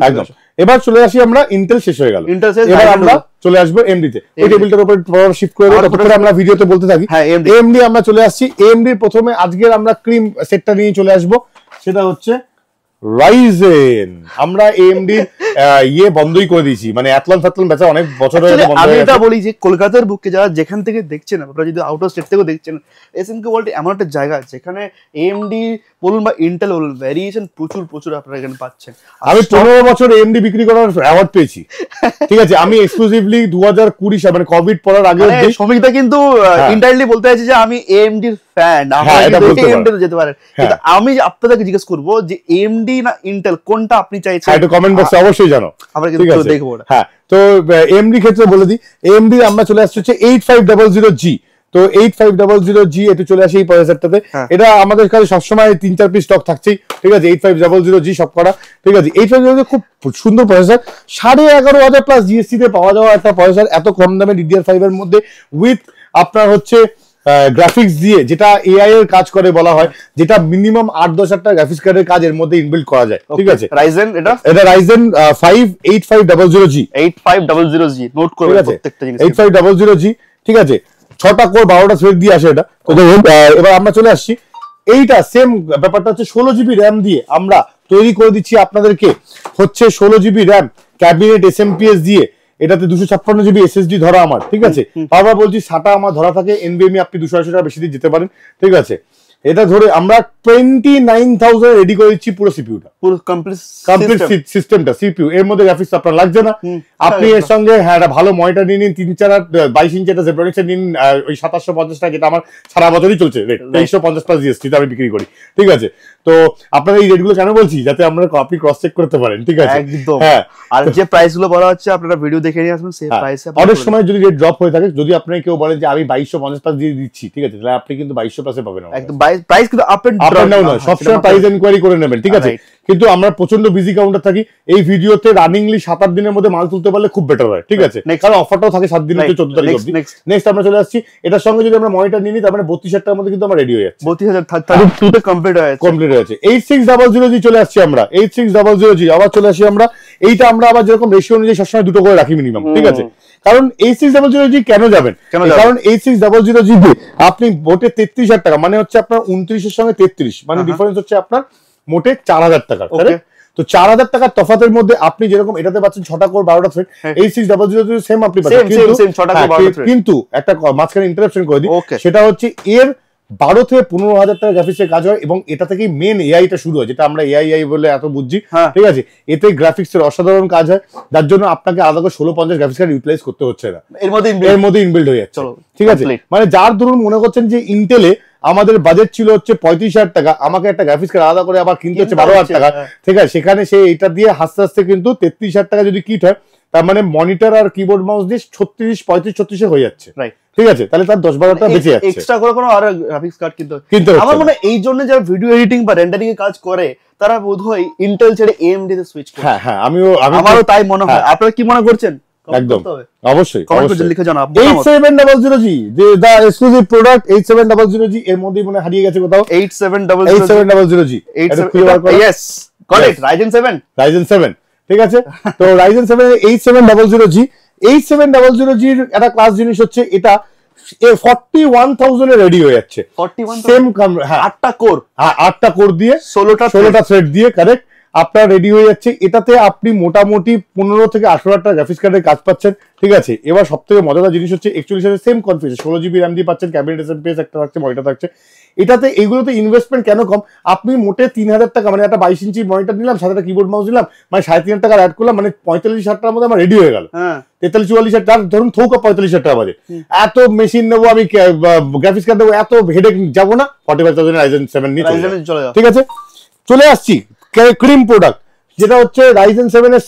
একদম। এবার চলে আসি আমরা, ইন্টেল শেষ হয়ে গেল, এবার আমরা চলে আসবো AMD তে। এই টেবিলটার উপর শিফট করে দেব, ততক্ষণ আমরা ভিডিওতে বলতে থাকি। AMD আমরা চলে আসছি। AMD এর প্রথমে আজকের আমরা ক্রিম সেটটা নিয়ে চলে আসবো, সেটা হচ্ছে রাইজেন। আমরা AMD বন্ধই করে দিয়েছি, মানে অ্যাটলন বেচা অনেক বছর হয়ে গেছে। আমি এটা বলি যে কলকাতার বুকে যারা যেখান থেকে দেখছেন, আপনারা যদি আউট অফ স্টেট থেকেও দেখছেন, SMK ওয়ার্ল্ড এমন একটা জায়গা যেখানে AMD বলুন বা ইন্টেল বলুন ভ্যারিয়েশন প্রচুর আপনারা এখানে পাচ্ছেন। আমি 15 বছর AMD বিক্রি করার অ্যাওয়ার্ড পেয়েছি, ঠিক আছে। আমি এক্সক্লুসিভলি 2020 সালে মানে কোভিড পড়ার আগে শ্রমিকদা কিন্তু ইন্টারলি বলতে চাইছে যে আমি AMD এর ফ্যান, AMD তে যেতে পারেন। কিন্তু আমি আপনাদেরকে জিজ্ঞেস করবো যে AMD না ইন্টেল কোনটা আপনি চাইছেন, এটা কমেন্ট বক্সে অবশ্যই জানো, আমরা কিন্তু দেখবো। হ্যাঁ, তো AMD ক্ষেত্রে বলে দিই, AMD আমরা চলে আসছে 8500G। তো 8500G এটা চলে আসে এই প্রসেসরটাতে। এটা আমাদের কাছে সবসময় 3-4 পিস স্টক থাকছেই, ঠিক আছে। 8500G সব করা, ঠিক আছে। 8500 খুব সুন্দর প্রসেসর, 11,500 প্লাস জিএসটি তে পাওয়া যাওয়া একটা প্রসেসর এত কম দামে DDR5 এর মধ্যে, উইথ আপনার হচ্ছে গ্রাফিক্স দিয়ে, যেটা AI এর কাজ করে বলা হয়, যেটা মিনিমাম 8-10 টাকা গ্রাফিক্স কার্ডের কাজ এর মধ্যে ইনবিল্ড করা যায়, ঠিক আছে। রাইজেন এটা রাইজেন 5 8500G নোট করবেন প্রত্যেকটা জিনিস। 8500G, ঠিক আছে। 6টা কোর 12টা থ্রেড দিয়ে আসে এটা। তো এবার আমরা চলে আসছি, এইটা সেম ব্যাপারটা হচ্ছে 16GB র্যাম দিয়ে আমরা তৈরি করে দিচ্ছি আপনাদেরকে, হচ্ছে 16GB র্যাম ক্যাবিনেট SMPS দিয়ে। এটাতে 256GB SSD ধরা আমার, ঠিক আছে। বারবার বলছি SATA আমার ধরা থাকে, NVMe আপনি 200 টাকা বেশি দিয়ে যেতে পারেন, ঠিক আছে। এটা ধরে আমরা 29,000 রেডি করে দিচ্ছি পুরো সিপিইউটা, পুরো কমপ্লিট সিস্টেমটা। সিপিইউ এর মধ্যে গ্রাফিক্স আপনার লাগছে না, আপনি এর সঙ্গে একটা ভালো মনিটর নিয়ে নিন, 3-4 22 ইঞ্চি একটা জেব্রানিক্স নিন, ওই 2750 টাকা, যেটা আমার সারা বছরই চলছে রেট, 2350 প্লাস জিএসটি তে আমি বিক্রি করি, ঠিক আছে। তো আপনারা এই রেটগুলো কেন বলছি, যাতে আপনারা আপনি ক্রস চেক করতে পারেন, ঠিক আছে। একদম। হ্যাঁ, আর যে প্রাইস গুলো বলা হচ্ছে আপনারা ভিডিও দেখে নিয়ে আসবেন, সেই প্রাইসে। অনেক সময় যদি রেট ড্রপ হয়ে থাকে, যদি আপনারা কেউ বলেন যে আমি 2250 প্লাস দিয়ে দিচ্ছি, ঠিক আছে, তাহলে আপনি কিন্তু 2200 প্লাসে পাবেন। একদম প্রাইস কিন্তু আপ এন্ড ডাউন নয়, সবসময় প্রাইস এনকোয়ারি করে নেবেন, ঠিক আছে। কিন্তু আমরা প্রচন্ড বিজি কাউন্টার থাকি, এই ভিডিওতে রানিংলি 7-8 দিনের মধ্যে মাল তুলতে পারলে খুব বেটার হয়, ঠিক আছে। কারণ অফারটাও থাকে 7 দিন থেকে 14 তারিখ অবধি। নেক্সট আমরা চলে আসছি, এটার সঙ্গে যদি আমরা মনিটর নিই, তার মানে 32,000 টাকার মধ্যে কিন্তু আমরা রেডি হয়ে যাচ্ছে। 32,032 তে কমপ্লিট হয়ে যাচ্ছে। 8600G চলে আসছি আমরা, 8600G আবার চলে আসি আমরা। এইটা আমরা আবার যেরকম রেশিও অনুযায়ী সবসময় দুটো করে রাখি মিনিমাম, ঠিক আছে। কারণ 8600G কেন যাবেন, কারণ 8600G আপনি মোটে 33,000 টাকা, মানে হচ্ছে আপনার 29 এর সঙ্গে 33, মানে ডিফারেন্স হচ্ছে আপনার মোটে 4,000 টাকা। তো 4,000 টাকার তফাতের মধ্যে আপনি যেরকম এটাতে পাচ্ছেন 6টা কোর 12টা থ্রেড, 8600 সেম আপনি পাচ্ছেন, কিন্তু একটা মাঝখানে ইন্টারাপশন করে দিই, সেটা হচ্ছে এর 12 থেকে 15,000 টাকা গ্রাফিক্সের কাজ হয়, এবং এটা থেকেই মেন এআইটা শুরু হয়, যেটা আমরা এআই বলে এত বুঝছি, ঠিক আছে। এতে গ্রাফিক্সের অসাধারণ কাজ হয়, যার জন্য আপনাকে আলাদা করে 1650 গ্রাফিক্স কার্ড ইউটিলাইজ করতে হচ্ছে না, এর মধ্যে ইনবিল্ড হয়ে যাচ্ছে, ঠিক আছে। মানে যার ধরুন মনে করছেন যে ইন্টেলে আমাদের বাজেট ছিল হচ্ছে 35,000 টাকা, আমাকে একটা গ্রাফিক্স কার্ড আলাদা করে আবার কিনতে হচ্ছে 12,000 টাকা, ঠিক আছে, সেখানে সে এটা দিয়ে হাসতে হাসতে কিন্তু 33,000 টাকা যদি কিট হয়, তার মানে মনিটর আর কিবোর্ড মাউস দিয়ে 35-36 হয়ে যাচ্ছে, ঠিক আছে, তাহলে তার 10-12 টাকা বেঁচে যাচ্ছে, এক্সট্রা করে কোনো আর গ্রাফিক্স কার্ড কিনতে আমার মনে হয় এই জন্য যারা ভিডিও এডিটিং বা রেন্ডারিং এর কাজ করে তারা বোধহয় ইন্টেল ছেড়ে AMD তে সুইচ করে। হ্যাঁ, আমারও তাই মনে হয়। আপনারা কি মনে করছেন? একদম, অবশ্যই লিখে জানান। 8700G যে দা এক্সক্লুসিভ প্রোডাক্ট 8700G এর মধ্যে মনে হারিয়ে গেছে কোথাও। 8700G yes got it, Ryzen 7, ঠিক আছে। তো Ryzen 7 এর 8700G 8700G এর একটা ক্লাস জিনিস হচ্ছে এটা 41,000 এ রেডি হয়ে যাচ্ছে। 41 সেম, হ্যাঁ 8টা কোর, হ্যাঁ 8টা কোর দিয়ে 16টা থ্রেড দিয়ে, কারেক্ট, আপনার রেডি হয়ে যাচ্ছে। এটাতে আপনি মোটামুটি 15 থেকে 18,000 টাকা গ্রাফিক্স কার্ডের কাজ পাচ্ছেন, ঠিক আছে। এবার সব থেকে মজাদার জিনিস হচ্ছে 41 এর সেম কনফিগারেশন 16GB RAM দিয়ে পাচ্ছেন, ক্যাবিনেট এসএমপিএস একটা থাকছে, মনিটর থাকছে। এটাতে এইগুলোতে ইনভেস্টমেন্ট কেন কম, আপনি মোটে 3,000 টাকা মানে একটা 22 ইঞ্চি মনিটর নিলাম, সাথে একটা কিবোর্ড মাউস দিলাম, মানে 3,500 টাকা অ্যাড করলাম, মানে 45,000 টাকার মধ্যে আমার রেডি হয়ে গেল। 43-44,000 টাকা ধরুন, থৌকা 45,000 টাকা বাজে। এত মেশিন নেবো আমি, গ্রাফিক্স কার্ড নেবো, এত হেডেক যাবো না, 45,000 Ryzen 7 নিয়ে চলে যাও, ঠিক আছে। চলে আসছি ক্রিম প্রোডাক্ট, যেটা হচ্ছে Ryzen 7 এর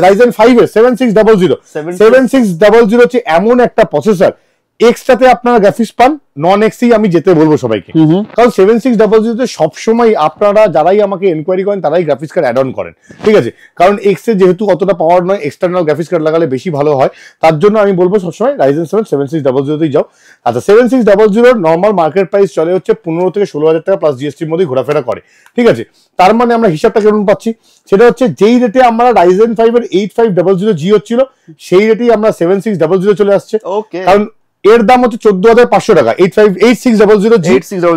Ryzen 5 এর 7600 হচ্ছে এমন একটা প্রসেসর, এক্সট্রাতে আপনারা গ্রাফিক্স পান, নন এক্সই আমি যেতে বলবো সবাইকে, কারণ 7600 তে সবসময় আপনারা যারাই আমাকে এনকোয়ারি করেন তারাই গ্রাফিক্স কার্ড অ্যাড অন করেন, ঠিক আছে, কারণ এক্স এ যেহেতু অতটা পাওয়ার নয়, এক্সটার্নাল গ্রাফিক্স কার্ড লাগালে বেশি ভালো হয়, তার জন্য আমি বলবো সবসময় Ryzen 7 7600 তেই যাও। আচ্ছা, 7600 নর্মাল মার্কেট প্রাইস চলে হচ্ছে 15 থেকে 16,000 টাকা প্লাস জিএসটির মধ্যে ঘোরাফেরা করে, ঠিক আছে। তার মানে আমরা হিসাবটা কেমন পাচ্ছি, সেটা হচ্ছে যেই রেটে আমরা Ryzen 5 এর 8500G হচ্ছিল, সেই রেটেই আমরা 7600 চলে আসছে, কারণ এর দাম হচ্ছে 14,500 টাকা। 8600G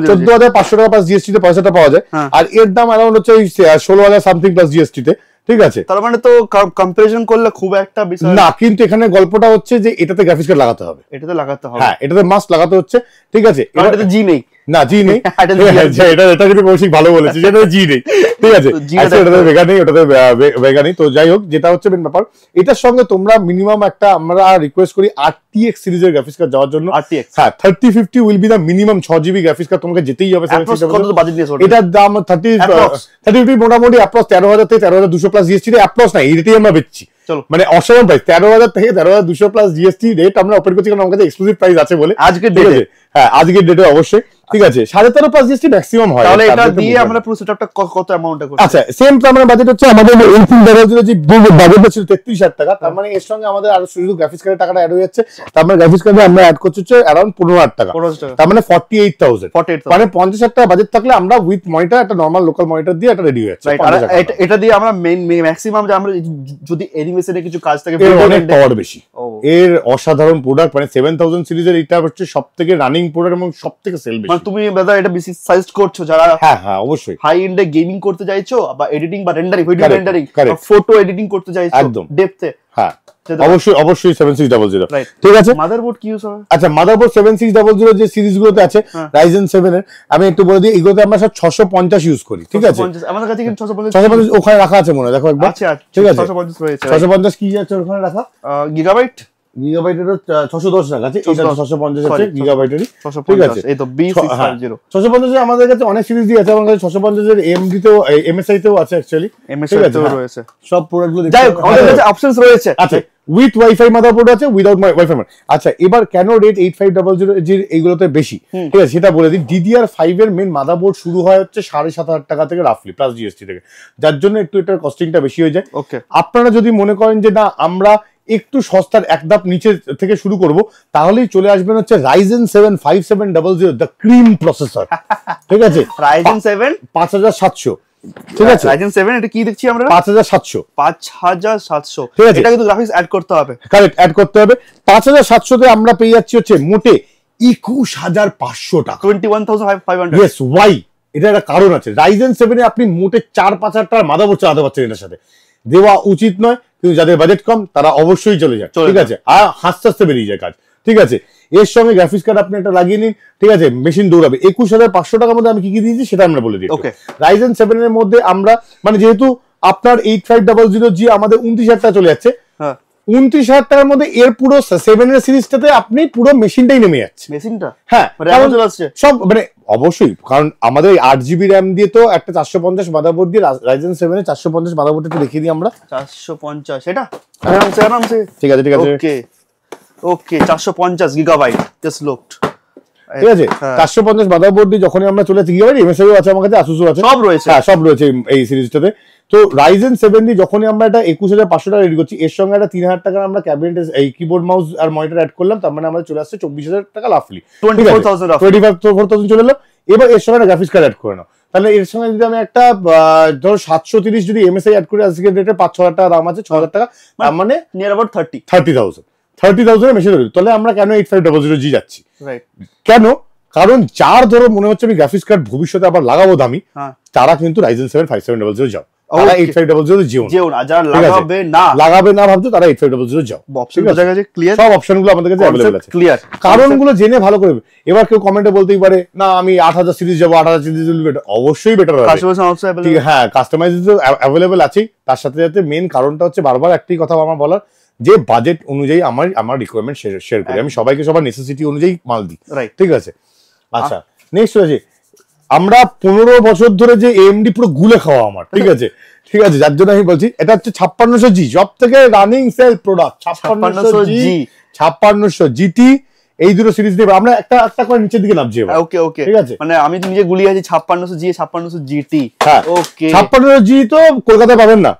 14,500 টাকা প্লাস জিএসটি তে পয়সাটা পাওয়া যায়, আর এর দাম অ্যারাউন্ড হচ্ছে 16,000 সামথিং প্লাস জিএসটি তে, ঠিক আছে। তার মানে তো কম্পারিজন করলে খুব একটা বিষয় না, কিন্তু এখানে গল্পটা হচ্ছে যে এটাতে গ্রাফিক্স কার্ড লাগাতে হবে, হ্যাঁ এটাতে মাস্ট লাগাতে হচ্ছে, ঠিক আছে। এটাতে জি নেই, না জি নেই, এটা কিন্তু কৌশিক ভালো বলেছে, যেটা জি নেই, ঠিক আছে, এটাতে ভেগা নেই, ওটাতে ভেগা নেই। তো যাই হোক, যেটা হচ্ছে মেন ব্যাপার, এটার সঙ্গে তোমরা মিনিমাম একটা আমরা রিকোয়েস্ট করি RTX সিরিজের গ্রাফিক্স কার্ড যাওয়ার জন্য। হ্যাঁ 3050 will be the minimum 6GB graphics card তোমাকে যেতেই হবে। এটার দাম 3050 মোটামুটি অ্যাপ্রক্স 13,000 থেকে 13,200 প্লাস জিএসটি রে, অ্যাপ্রক্স না, এই রেটেই আমরা বেচছি, মানে অসাধারণ প্রাইস। 13,000 থেকে 13,200 প্লাস জিএসটি রেট আমরা অফার করছি, কারণ আমার কাছে এক্সক্লুসিভ প্রাইস আছে বলে আজকের ডেটে। হ্যাঁ আজকের ডেটে অবশ্যই, ঠিক আছে। 13.5 প্লাস জিএসটি ম্যাক্সিমাম হয়। তাহলে এটা দিয়ে আমরা পুরো সেটআপটা কত অ্যামাউন্টে করব? আচ্ছা, সেম তো আমাদের বাজেট হচ্ছে, আমাদের 18,000 যে বাজেটটা ছিল 33,000 টাকা, তার মানে এর সঙ্গে আমাদের আরো শুধু গ্রাফিক্স কার্ডের টাকাটা অ্যাড হয়ে যাচ্ছে, তার মানে গ্রাফিক্স কার্ডে আমরা অ্যাড করছি হচ্ছে অ্যারাউন্ড 15,000 টাকা, তার মানে 48,000, মানে 50,000 টাকা বাজেট থাকলে আমরা উইথ মনিটর একটা নরমাল লোকাল মনিটর দিয়ে এটা রেডি হয়ে যাচ্ছে। এটা দিয়ে আমরা ম্যাক্সিমাম যে আমরা যদি অ্যানিমেশনে কিছু কাজ থাকে অনেক পাওয়ার বেশি, এর অসাধারণ প্রোডাক্ট, মানে 7000 সিরিজের এটা হচ্ছে সবথেকে রানিং প্রোডাক্ট এবং সবথেকে সেল বেশি। মানে তুমি দাদা এটা বেশি সাজেস্ট করছো যারা হ্যাঁ অবশ্যই হাই এন্ডে গেমিং করতে চাইছো, বা এডিটিং বা rendering, video rendering, photo editing করতে চাইছো একদম ডেপথে, হ্যাঁ অবশ্যই 7600, ঠিক আছে। মাদারবোর্ড কি ইউজ হবে? আচ্ছা, মাদারবোর্ড 7600 যে সিরিজগুলোতে আছে Ryzen 7 এর, আমি একটু বলে দিই, এগুলোতে আমরা সব 650 ইউজ করি, ঠিক আছে। আমাদের কাছে কিন্তু 650 ওখানে রাখা আছে মনে হয়, দেখো একবার। আচ্ছা, ঠিক আছে, 650 রয়েছে। 650 কি আছে ওখানে রাখা? গিগাবাইট গিগাবাইটের 610 টাকা আছে, এটা 650 আছে গিগাবাইটেরই, ঠিক আছে। এই তো B650 650 এর আমাদের কাছে অনেক সিরিজ দিয়ে আছে, আমাদের কাছে 650 এর AMD তেও MSI তেও আছে অ্যাকচুয়ালি, MSI তেও রয়েছে, সব প্রোডাক্টগুলো যাই হোক আমাদের কাছে অপশনস রয়েছে। আচ্ছা, উইথ ওয়াইফাই মাদারবোর্ড আছে, উইদাউট ওয়াইফাই। আচ্ছা, এবার কেন রেট 8500 এর এইগুলোতে বেশি, ঠিক আছে, সেটা বলে দিই। DDR5 এর মেন মাদারবোর্ড শুরু হয় হচ্ছে 7,500 টাকা থেকে রাফলি প্লাস জিএসটি থেকে, যার জন্য একটু এটার কস্টিংটা বেশি হয়ে যায়। ওকে, আপনারা যদি মনে করেন যে না আমরা একটু সস্তার এক ধাপ নিচে থেকে শুরু করব, তাহলেই চলে আসবেন হচ্ছে Ryzen 7 5700 দ্য ক্রিম প্রসেসর, ঠিক আছে। Ryzen 7 5700, ঠিক আছে। Ryzen 7 এটা কি দেখছি আমরা? 5700, ঠিক আছে। এটা কিন্তু গ্রাফিক্স অ্যাড করতে হবে, কারেক্ট, অ্যাড করতে হবে। 5700 তে আমরা পেয়ে যাচ্ছি হচ্ছে মোটে 21,500 টাকা, 21,500। ইয়েস, ওয়াই, এটা একটা কারণ আছে। Ryzen 7 এ আপনি মোটে 4-5 হাজার টাকার মাদারবোর্ড চালাতে পারছেন, এটার সাথে দেওয়া উচিত নয়, কিন্তু যাদের বাজেট কম তারা অবশ্যই চলে যায়, ঠিক আছে, আর হাসতে হাসতে বেরিয়ে যায় কাজ, ঠিক আছে। এর সঙ্গে গ্রাফিক্স কার্ড আপনি একটা লাগিয়ে নিন, ঠিক আছে, মেশিন দৌড়াবে। 21,500 টাকার মধ্যে আমি কি কি দিয়েছি সেটা আমরা বলে দিই। ওকে, Ryzen 7 এর মধ্যে আমরা, মানে যেহেতু আপনার 8500G আমাদের 29,000 টাকা চলে যাচ্ছে, 29,000 টাকার মধ্যে এর পুরো 7 এর সিরিজটাতে আপনি পুরো মেশিনটাই নেমে যাচ্ছে। মেশিনটা হ্যাঁ সব মানে অবশ্যই, কারণ আমাদের 8GB র্যাম দিয়ে তো একটা 450 মাদারবোর্ড দিয়ে Ryzen 7 এর 450 মাদারবোর্ডটা একটু দেখিয়ে দিই আমরা। 450 এটা আরামসে ঠিক আছে ওকে 450 গিগাবাইট জাস্ট লুকড, ঠিক আছে। 450 মাদারবোর্ড দিয়ে যখনই আমরা চলে গিগাবাইট, MSIও আছে আমার কাছে, Asusও আছে, সব রয়েছে, হ্যাঁ সব রয়েছে এই সিরিজটাতে। তো Ryzen 7 দিয়ে যখনই আমরা এটা 21,500 টাকা রেডি করছি, এর সঙ্গে একটা 3,000 টাকার আমরা ক্যাবিনেট এই কিবোর্ড মাউস আর মনিটর অ্যাড করলাম, তার মানে আমাদের চলে আসছে 24,000 টাকা লাফলি, 24,000 চলে এলো। এবার এর সঙ্গে একটা গ্রাফিক্স কার্ড অ্যাড করে নাও, তাহলে এর সঙ্গে যদি আমি একটা ধরো 730 যদি MSI অ্যাড করে, আজকের ডেটে 5-6,000 টাকা দাম আছে, 6,000 টাকা, তার মানে নিয়ার অ্যাবাউট 30,000 এর মেশিন ধরি। তাহলে আমরা কেন 8500G যাচ্ছি? রাইট, কেন? কারণ যার ধরো মনে হচ্ছে আমি গ্রাফিক্স কার্ড ভবিষ্যতে আবার লাগাবো দামি, তারা কিন্তু Ryzen 7 5700 যাও, তারা 8500 যেও না, যারা লাগাবে না ভাবছো তারা 8500 যাও। অপশন বোঝা গেছে, ক্লিয়ার, সব অপশনগুলো আমাদের কাছে अवेलेबल আছে, ক্লিয়ার, কারণগুলো জেনে ভালো করে। এবার কেউ কমেন্টে বলতেই পারে না আমি 8000 সিরিজ যাবো, 8000 সিরিজ বেটার, অবশ্যই বেটার হবে, হ্যাঁ কাস্টমাইজ अवेलेबल আছে। তার সাথে সাথে মেইন কারণটা হচ্ছে বারবার একটাই কথা আমার বলার, যে বাজেট অনুযায়ী আমার রিকোয়ারমেন্ট শেয়ার করি, আমি সবাইকে সবার নেসেসিটি অনুযায়ী মাল দিই, ঠিক আছে। আচ্ছা নেক্সট হচ্ছে আমরা 15 বছর ধরে যে AMD পুরো গুলে খাওয়া আমার, ঠিক আছে, যার জন্য আমি বলছি এটা হচ্ছে 5600G সব থেকে রানিং সেল প্রোডাক্ট। 5600 GT এই দুটো সিরিজ দিয়ে আমরা একটা করে নিচের দিকে নামছি এবার, ওকে ঠিক আছে, মানে আমি নিজে গুলিয়ে আছি 5600G 5600 GT। হ্যাঁ ওকে, 5600G তো কলকাতায় পাবেন না,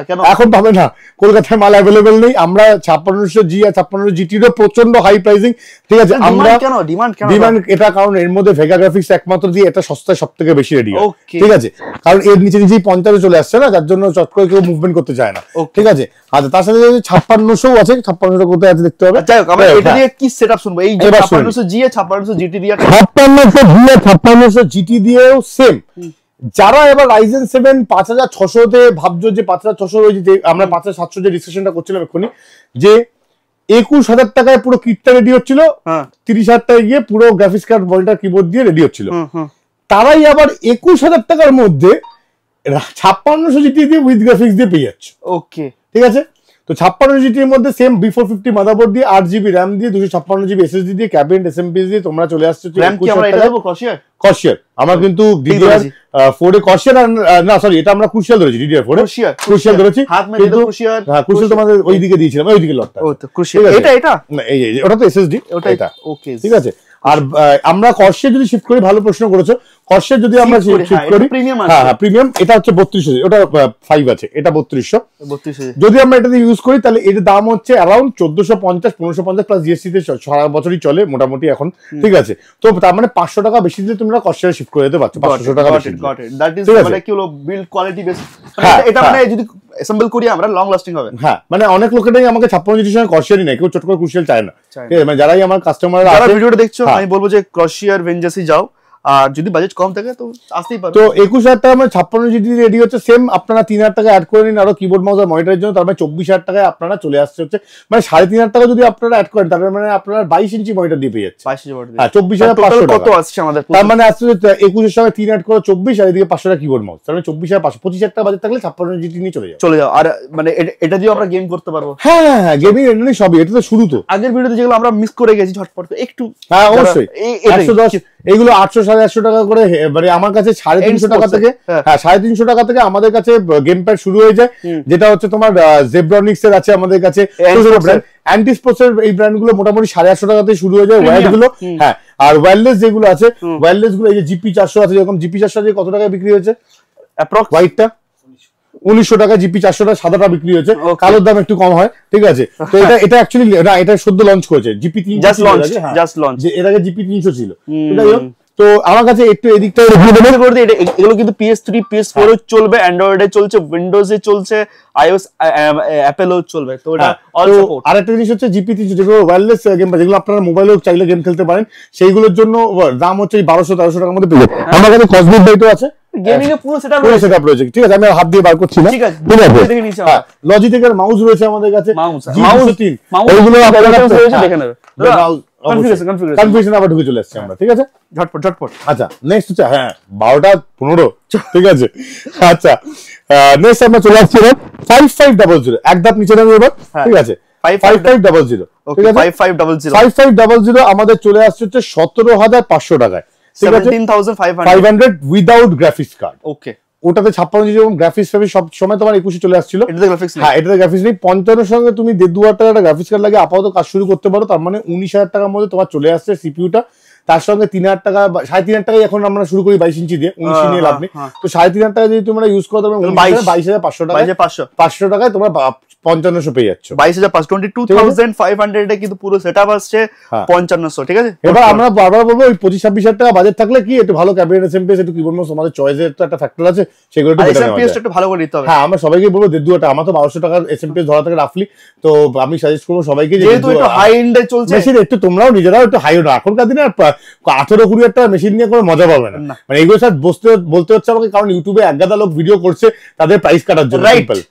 কেন এখন পাবে না, কলকাতায় মাল অ্যাভেলেবল নেই। আমরা 5600G আর 5600 GT এর প্রচন্ড হাই প্রাইসিং, ঠিক আছে। আমরা ডিমান্ড এটা কারণ এর মধ্যে ভেগা গ্রাফিক্স একমাত্র দিয়ে এটা সস্তায় সবথেকে বেশি রেডি হয়, ঠিক আছে, কারণ এর নিচে নিচেই 50 চলে আসছে না, যার জন্য চট করে কেউ মুভমেন্ট করতে চায় না, ঠিক আছে। আচ্ছা তার সাথে 5600 আছে, 5600 কোথায় আছে দেখতে হবে। যাই হোক আমরা এটা দিয়ে কি সেটআপ শুনবো, এই যে 5600G আর 5600 GT দিয়ে, 5600G আর 5600 GT দিয়েও সেম। যারা এবার Ryzen 7 5600 তে ভাবছো যে 5600 রয়েছে, আমরা 5700 যে ডিসকাশনটা করছিলাম এক্ষুনি, যে 21,000 টাকায় পুরো কিটটা রেডি হচ্ছিল, 30,000 টাকায় গিয়ে পুরো গ্রাফিক্স কার্ড মনিটর কিবোর্ড দিয়ে রেডি হচ্ছিল, তারাই আবার 21,000 টাকার মধ্যে 5600 GT দিয়ে উইথ গ্রাফিক্স দিয়ে পেয়ে যাচ্ছে। ওকে ঠিক আছে, তো 5600 GT এর মধ্যে সেম B450 মাদারবোর্ড দিয়ে 8GB RAM দিয়ে 256GB SSD দিয়ে ক্যাবিনেট SMPS দিয়ে তোমরা চলে আসছো। RAM কি আমরা এটা দেব Corsair আমরা কিন্তু DDR4 এ Corsair না সরি এটা আমরা Crucial ধরেছি, DDR4 এ Crucial ধরেছি, হাত মে দিও Crucial, হ্যাঁ Crucial তোমাদের ওই দিকে দিয়েছিলাম, ওই দিকে লটটা। ও তো Crucial এটা না এই ওটা তো SSD, এটা ওকে ঠিক আছে। আর আমরা Corsair যদি শিফট করি, ভালো প্রশ্ন করেছো, Corsair যদি আমরা শিফট করি, হ্যাঁ হ্যাঁ প্রিমিয়াম, এটা হচ্ছে 3200, ওটা 5 আছে, এটা 3200। যদি আমরা এটা দিয়ে ইউজ করি তাহলে এর দাম হচ্ছে अराउंड 1450 1550 প্লাস জিএসটি তে সারা বছরই চলে মোটামুটি এখন, ঠিক আছে। তো তার মানে 500 টাকা বেশি দিলে তোমরা Corsair শিফট করে দিতে পারছো, 500 টাকা বেশি। গট ইট, দ্যাট ইজ মানে কি হলো বিল্ড কোয়ালিটি বেস, এটা মানে যদি অ্যাসেম্বল করি আমরা লং লাস্টিং হবে। হ্যাঁ মানে অনেক লোকেরাই আমাকে 56 জিটির সঙ্গে Corsairই নেয়, কেউ চট করে Crucial চায় না, ঠিক আছে। মানে যারাই আমার কাস্টমার যারা ভিডিওটা দেখছো আমি বলবো যে Corsair ভেঞ্জাসই যাও, আর যদি বাজেট কম থাকে তো আসতেই পারো। তো 21000 টাকা মানে 56 জিটি রেডি হচ্ছে, সেম আপনারা 3000 টাকা অ্যাড করে নিন আরো কিবোর্ড মাউস আর মনিটরের জন্য, তার মানে 24000 টাকায় আপনারা চলে আসছে হচ্ছে, মানে 3500 টাকা যদি আপনারা অ্যাড করেন তার মানে আপনারা 22 ইঞ্চি মনিটর দিয়ে পেয়ে যাচ্ছে, 22 ইঞ্চি মনিটর, হ্যাঁ 24500 টাকা কত আসছে আমাদের, তার মানে আসছে 21 এর সঙ্গে 3 অ্যাড করে 24 আর এদিকে 500 টাকা কিবোর্ড মাউস, তার মানে 24500, 25000 টাকা বাজেট থাকলে 56 জিটি নিয়ে চলে যাও। আর মানে এটা দিয়ে আমরা গেম করতে পারবো। হ্যাঁ হ্যাঁ হ্যাঁ গেমিং এটা নিয়ে সবই, এটা তো শুরু তো আগের ভিডিওতে যেগুলো আমরা মিস করে গেছি ঝটপট করে একটু, হ্যাঁ অবশ্যই 110 এইগুলো 800 850 টাকা করে, মানে আমার কাছে 350 টাকা থেকে, হ্যাঁ 350 টাকা থেকে আমাদের কাছে গেম প্যাড শুরু হয়ে যায়, যেটা হচ্ছে তোমার জেব্রনিক্স এর আছে আমাদের কাছে, অ্যান্টি স্পোর্টস এর এই ব্র্যান্ড গুলো মোটামুটি 850 টাকা থেকে শুরু হয়ে যায় ওয়্যার্ড গুলো, হ্যাঁ। আর ওয়্যারলেস যেগুলো আছে, ওয়্যারলেস গুলো এই যে GP 400 আছে, যেরকম GP 400 আছে কত টাকায় বিক্রি হয়েছে অ্যাপ্রক্স, হোয়াইটটা 1900 টাকা, GP 400 টাকা সাদাটা বিক্রি হয়েছে, কালোর দাম একটু কম হয়, ঠিক আছে। তো এটা অ্যাকচুয়ালি না, এটা সদ্য লঞ্চ করেছে, GP 300 জাস্ট লঞ্চ, যে এর আগে GP 300 ছিল, তো আমার কাছে একটু এদিকটা করে দিই, এগুলো কিন্তু PS3 PS4 এ চলবে, অ্যান্ড্রয়েডে চলছে, উইন্ডোজে চলছে, iOS অ্যাপেলও চলবে, তো এটা অল সাপোর্ট। আরেকটা জিনিস হচ্ছে GP 300 যেগুলো ওয়্যারলেস গেম, যেগুলো আপনারা মোবাইলেও চাইলে গেম খেলতে পারেন, সেইগুলোর জন্য দাম হচ্ছে 1200-1300 টাকার মধ্যে পেয়ে যাবেন। আমার কাছে কসমিক বাইটও আছে, গেমিং এর পুরো সেটআপ রয়েছে, ঠিক আছে। আমি হাত দিয়ে বার করছি না, ঠিক আছে, দেখে নিচ্ছি। লজিটেকের মাউস রয়েছে আমাদের কাছে, মাউস 3, ওইগুলো আপনারা রয়েছে দেখে নেবেন। কনফিউশন আবার ঢুকে চলে আসছে আমরা, ঠিক আছে ঝটপট। আচ্ছা নেক্সট হচ্ছে, হ্যাঁ 12:15, ঠিক আছে। আচ্ছা নেক্সট আমরা চলে আসছি 5500, এক ধাপ নিচে নামে এবার, ঠিক আছে 5500, ঠিক আছে 5500 আমাদের চলে আসছে হচ্ছে 17,500 টাকায়, ঠিক আছে 17,500 উইদাউট গ্রাফিক্স কার্ড। ওকে, ওটাতে 56 জিবি এবং গ্রাফিক্স সব সময় তোমার 21 চলে আসছিল, এটাতে গ্রাফিক্স নেই। হ্যাঁ এটাতে গ্রাফিক্স নেই। 55 সঙ্গে তুমি 1,500 টাকা একটা গ্রাফিক্স কার্ড লাগিয়ে আপাতত কাজ শুরু করতে পারো, তার মানে 19,000 টাকার মধ্যে তোমার চলে আসছে সিপিইউটা। তার সঙ্গে 3,000 টাকা 3,500 টাকায় এখন আমরা শুরু করি 22 ইঞ্চি দিয়ে, 19 নিয়ে লাভ নেই। তো 3,500 টাকা যদি তোমরা ইউজ করো, তবে 22,500 টাকা, 500 টাকায় তোমরা 5500 পেয়ে যাচ্ছ। 22,500 এ কিন্তু পুরো সেটআপ আসছে 5500, ঠিক আছে। এবার আমরা বারবার বলবো ওই 25-26,000 টাকা বাজেট থাকলে কি একটু ভালো ক্যাবিনেট এসএমপিএস, একটু কিবোর্ড মাউস, আমাদের চয়েসের তো একটা ফ্যাক্টর আছে, সেগুলো একটু বেটার এসএমপিএস একটু ভালো করে নিতে হবে। হ্যাঁ আমরা সবাইকে বলবো 1,200 টাকা, আমার তো 1200 টাকার এসএমপিএস ধরা থাকে রাফলি। তো আমি সাজেস্ট করবো সবাইকে, যেহেতু একটু হাই এন্ডে চলছে মেশিন, একটু তোমরাও নিজেরাও একটু হাই না, এখনকার দিনে 18-20,000 টাকা মেশিন নিয়ে কোনো মজা পাবে না। মানে এইগুলো স্যার বলতে হচ্ছে আমাকে, কারণ ইউটিউবে এক গাদা লোক ভিডিও করছে তাদের প্রাইস কাটার জন্য।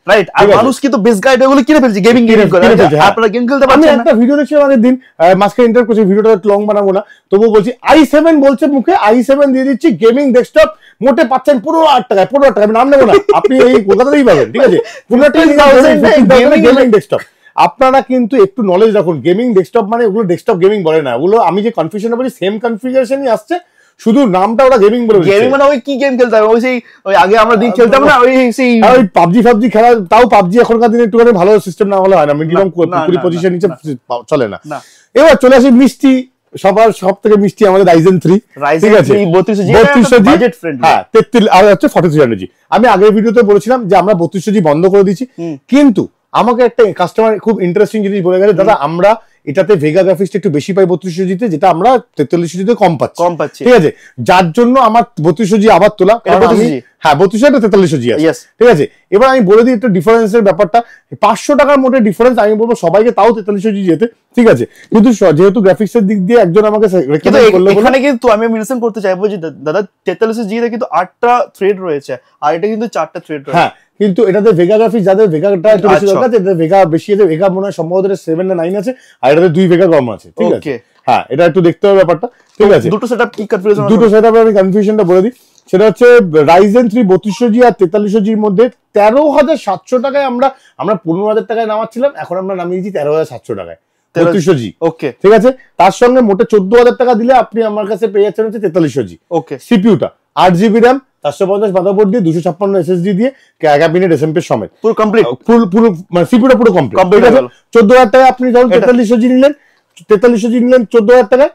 রাইট, আর মানুষ কিন্তু বেস গাইড এগুলো কিনে ফেলছে, গেমিং করে আপনারা গেম খেলতে পারছেন না। আমি একটা ভিডিও দেখছিলাম আগের দিন, মাস্কে ইন্টার করছি, ভিডিওটা লং বানাবো না, তবুও বলছি i7 বলছে মুখে, i7 দিয়ে দিচ্ছি গেমিং ডেস্কটপ, মোটে পাচ্ছেন 15,000 টাকায়, 15,000 টাকা আমি নাম নেবো না, আপনি এই কলকাতাতেই পাবেন, ঠিক আছে 15,000 গেমিং ডেস্কটপ। আপনারা কিন্তু একটু নলেজ রাখুন, গেমিং ডেস্কটপ মানে ওগুলো ডেস্কটপ গেমিং বলে না, ওগুলো আমি যে কনফিউশন বলি সেম কনফিগারেশনই আসছে, শুধু নামটা ওরা গেমিং বলে। গেমিং মানে ওই কি গেম খেলতে হবে, ওই সেই ওই আগে আমরা দিন খেলতাম না, ওই সেই ওই পাবজি খেলা, তাও পাবজি এখনকার দিনে একটুখানি ভালো সিস্টেম না হলে হয় না, মিনিমাম 20 পজিশন নিচে চলে না। এবার চলে আসি মিষ্টি, সব থেকে মিষ্টি আমাদের Ryzen 3, ঠিক আছে 3200G, হ্যাঁ 33 আর হচ্ছে 4300G। আমি আগের ভিডিওতে বলেছিলাম যে আমরা 3200G বন্ধ করে দিচ্ছি, কিন্তু আমাকে একটা কাস্টমার খুব ইন্টারেস্টিং জিনিস বলে গেছে, দাদা আমরা এটাতে ভেগা গ্রাফিক্সটা একটু বেশি পাই 3200G-তে, যেটা আমরা 4300G-তে কম পাচ্ছি, ঠিক আছে, যার জন্য আমার 3200G আবার তোলা। হ্যাঁ 3200 4300G আছে, ঠিক আছে। এবার আমি বলে দিই একটু ডিফারেন্সের ব্যাপারটা, 500 টাকার মধ্যে ডিফারেন্স, আমি বলবো সবাইকে তাও 4300G যেতে, ঠিক আছে, কিন্তু যেহেতু গ্রাফিক্সের দিক দিয়ে একজন আমাকে এখানে কিন্তু আমি মেনশন করতে চাইবো যে দাদা 4300G-তে কিন্তু 8টা থ্রেড রয়েছে, আর এটা কিন্তু 4টা থ্রেড রয়েছে। হ্যাঁ কিন্তু এটাতে ভেগা গ্রাফিক্স, যাদের ভেগাটা একটু বেশি দরকার, এটা ভেগা বেশি আছে, ভেগা মনে হয় সম্ভবত 7 না 9 আছে, আর এটাতে 2 ভেগা কম আছে, ঠিক আছে। হ্যাঁ এটা একটু দেখতে হবে ব্যাপারটা, ঠিক আছে। দুটো সেটআপ কি কনফিউশন, দুটো সেটআপ আমি কনফিউশনটা বলে দিই, সেটা হচ্ছে Ryzen 3 3200G আর 4300G-র মধ্যে 13,700 টাকায় আমরা 15,000 টাকায় নামাচ্ছিলাম, এখন আমরা নামিয়েছি 13,700 টাকায় 3200G, ওকে, ঠিক আছে। তার সঙ্গে মোটে 14,000 টাকা দিলে আপনি আমার কাছে পেয়ে যাচ্ছেন হচ্ছে 4300G, ওকে। সিপিইউটা 8GB RAM, 450 মাদারবোর্ড দিয়ে, 256 SSD দিয়ে, ক্যাবিনেট এসএমপি সমেত পুরো কমপ্লিট, পুরো মানে সিপিইউটা পুরো কমপ্লিট, ঠিক আছে। 14,000 টাকায় আপনি যখন 4300G নিলেন 14,000 টাকায়,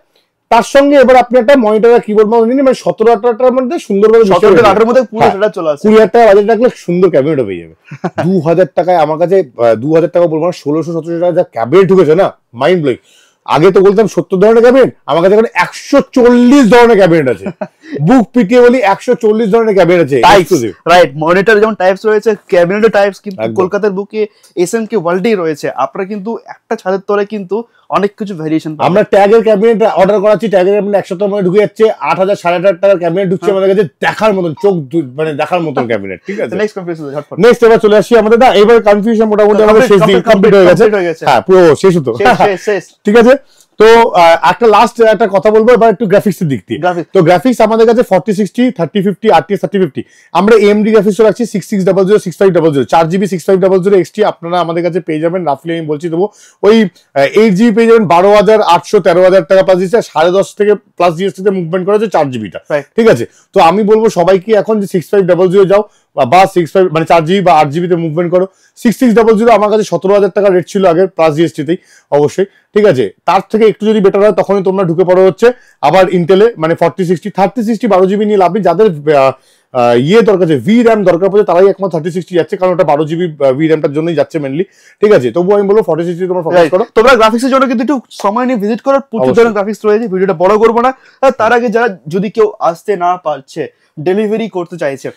তার সঙ্গে এবার আপনি একটা মনিটর আর কিবোর্ড মাউস নিন, মানে 17,000 টাকার মধ্যে সুন্দরভাবে 17,000 মধ্যে পুরো সেটা চলে আসে। 20,000 টাকা বাজেট রাখলে সুন্দর ক্যাবিনেট পেয়ে যাবে। 2,000 টাকায় আমার কাছে 2,000 টাকা বলবো না, 1600-1700 টাকা যা ক্যাবিনেট ঢুকেছে না, মাইন্ড ব্লোয়িং। আগে তো বলতাম 70 ধরনের ক্যাবিনেট, আমার কাছে এখন 140 ধরনের ক্যাবিনেট আছে, বুক পিটিয়ে বলি 140 ধরনের ক্যাবিনেট আছে, রাইট। মনিটর যেমন টাইপস রয়েছে, ক্যাবিনেটের টাইপস কিন্তু কলকাতার বুকে এসএমকে ওয়ার্ল্ডেই রয়েছে। আপনারা কিন্তু একটা ছাদের তলে কিন্তু অনেক কিছু ভেরিয়েশন পাবেন। আমরা ট্যাগের ক্যাবিনেট অর্ডার করাচ্ছি, ট্যাগের ক্যাবিনেট 1 সপ্তাহের মধ্যে ঢুকে যাচ্ছে, 8,000 8,500 টাকার ক্যাবিনেট ঢুকছে আমাদের কাছে, দেখার মতন চোখ মানে দেখার মতন ক্যাবিনেট, ঠিক আছে। নেক্সট এবার চলে আসি আমাদের, না এবার কনফিউশন মোটামুটি আমাদের শেষ দিন কমপ্লিট হয়ে গেছে, হ্যাঁ পুরো শেষ হতো, ঠিক আছে। তো একটা লাস্ট একটা কথা বলবো এবার একটু গ্রাফিক্স এর দিক দিয়ে। তো গ্রাফিক্স আমাদের কাছে 4060, 3050, RTX 3050, আমরা AMD গ্রাফিক্স রাখছি 6600, 6500, 4GB 6500 XT আপনারা আমাদের কাছে পেয়ে যাবেন, রাফলি আমি বলছি দেবো ওই 8GB পেয়ে যাবেন 12,800 13,000 টাকা প্লাস দিচ্ছে, 10.5 থেকে প্লাস জিএসটি তে মুভমেন্ট করা হচ্ছে 4GB-টা, ঠিক আছে। তো আমি বলবো সবাইকে এখন যে 6500 যাও বা 65 মানে 4GB বা 8GB তে মুভমেন্ট করো। 6600 আমার কাছে 17,000 টাকা রেট ছিল আগে প্লাস জিএসটি-তেই অবশ্যই, ঠিক আছে। তার থেকে একটু যদি বেটার হয় তখনই তোমরা ঢুকে পড়ো হচ্ছে আবার ইন্টেলে, মানে 4060, 3060 12GB নিয়ে লাভ নেই, যাদের দরকার আছে ভি র্যাম দরকার পড়ে তারাই একমাত্র 3060 যাচ্ছে, কারণ ওটা 12GB ভি র্যামটার জন্যই যাচ্ছে মেনলি, ঠিক আছে। তবু আমি বলবো 4060 তোমরা ফোকাস করো। তোমরা গ্রাফিক্সের জন্য কিন্তু একটু সময় নিয়ে ভিজিট করো, প্রচুর ধরনের গ্রাফিক্স রয়েছে, ভিডিওটা বড় করবো না। তার আগে যারা যদি কেউ আসতে না পারছে, ডেলিভারি করতে চাইছে,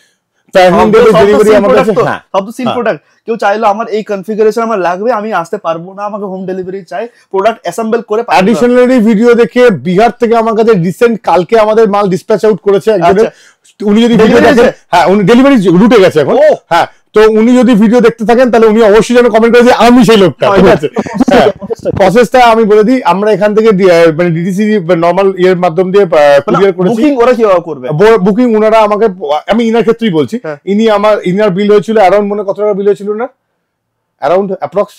কেউ চাইলো আমার এই কনফিগারেশন আমার লাগবে, আমি আসতে পারবো না, আমাকে হোম ডেলিভারি চাই, প্রোডাক্ট অ্যাসেম্বল করে। অ্যাডিশনালি ভিডিও দেখে বিহার থেকে আমার কাছে রিসেন্ট কালকে আমাদের মাল ডিসপ্যাচ আউট করেছে একজনের, উনি যদি ভিডিও দেখেন, হ্যাঁ উনি ডেলিভারি রুটে গেছে এখন, হ্যাঁ। তো তো উনি যদি ভিডিও দেখতে থাকেন তাহলে উনি অবশ্যই যেন কমেন্ট করে যে আমি সেই লোকটা, ঠিক আছে। প্রসেসটা আমি বলে দিই, আমরা এখান থেকে মানে ডিটিসি নরমাল ইয়ের মাধ্যম দিয়ে কুরিয়ার করেছি। বুকিং ওরা কিভাবে করবে? বুকিং ওনারা আমাকে, আমি ইনার ক্ষেত্রেই বলছি, ইনার বিল হয়েছিল অ্যারাউন্ড, মনে কত টাকা বিল হয়েছিল না, অ্যারাউন্ড অ্যাপ্রক্স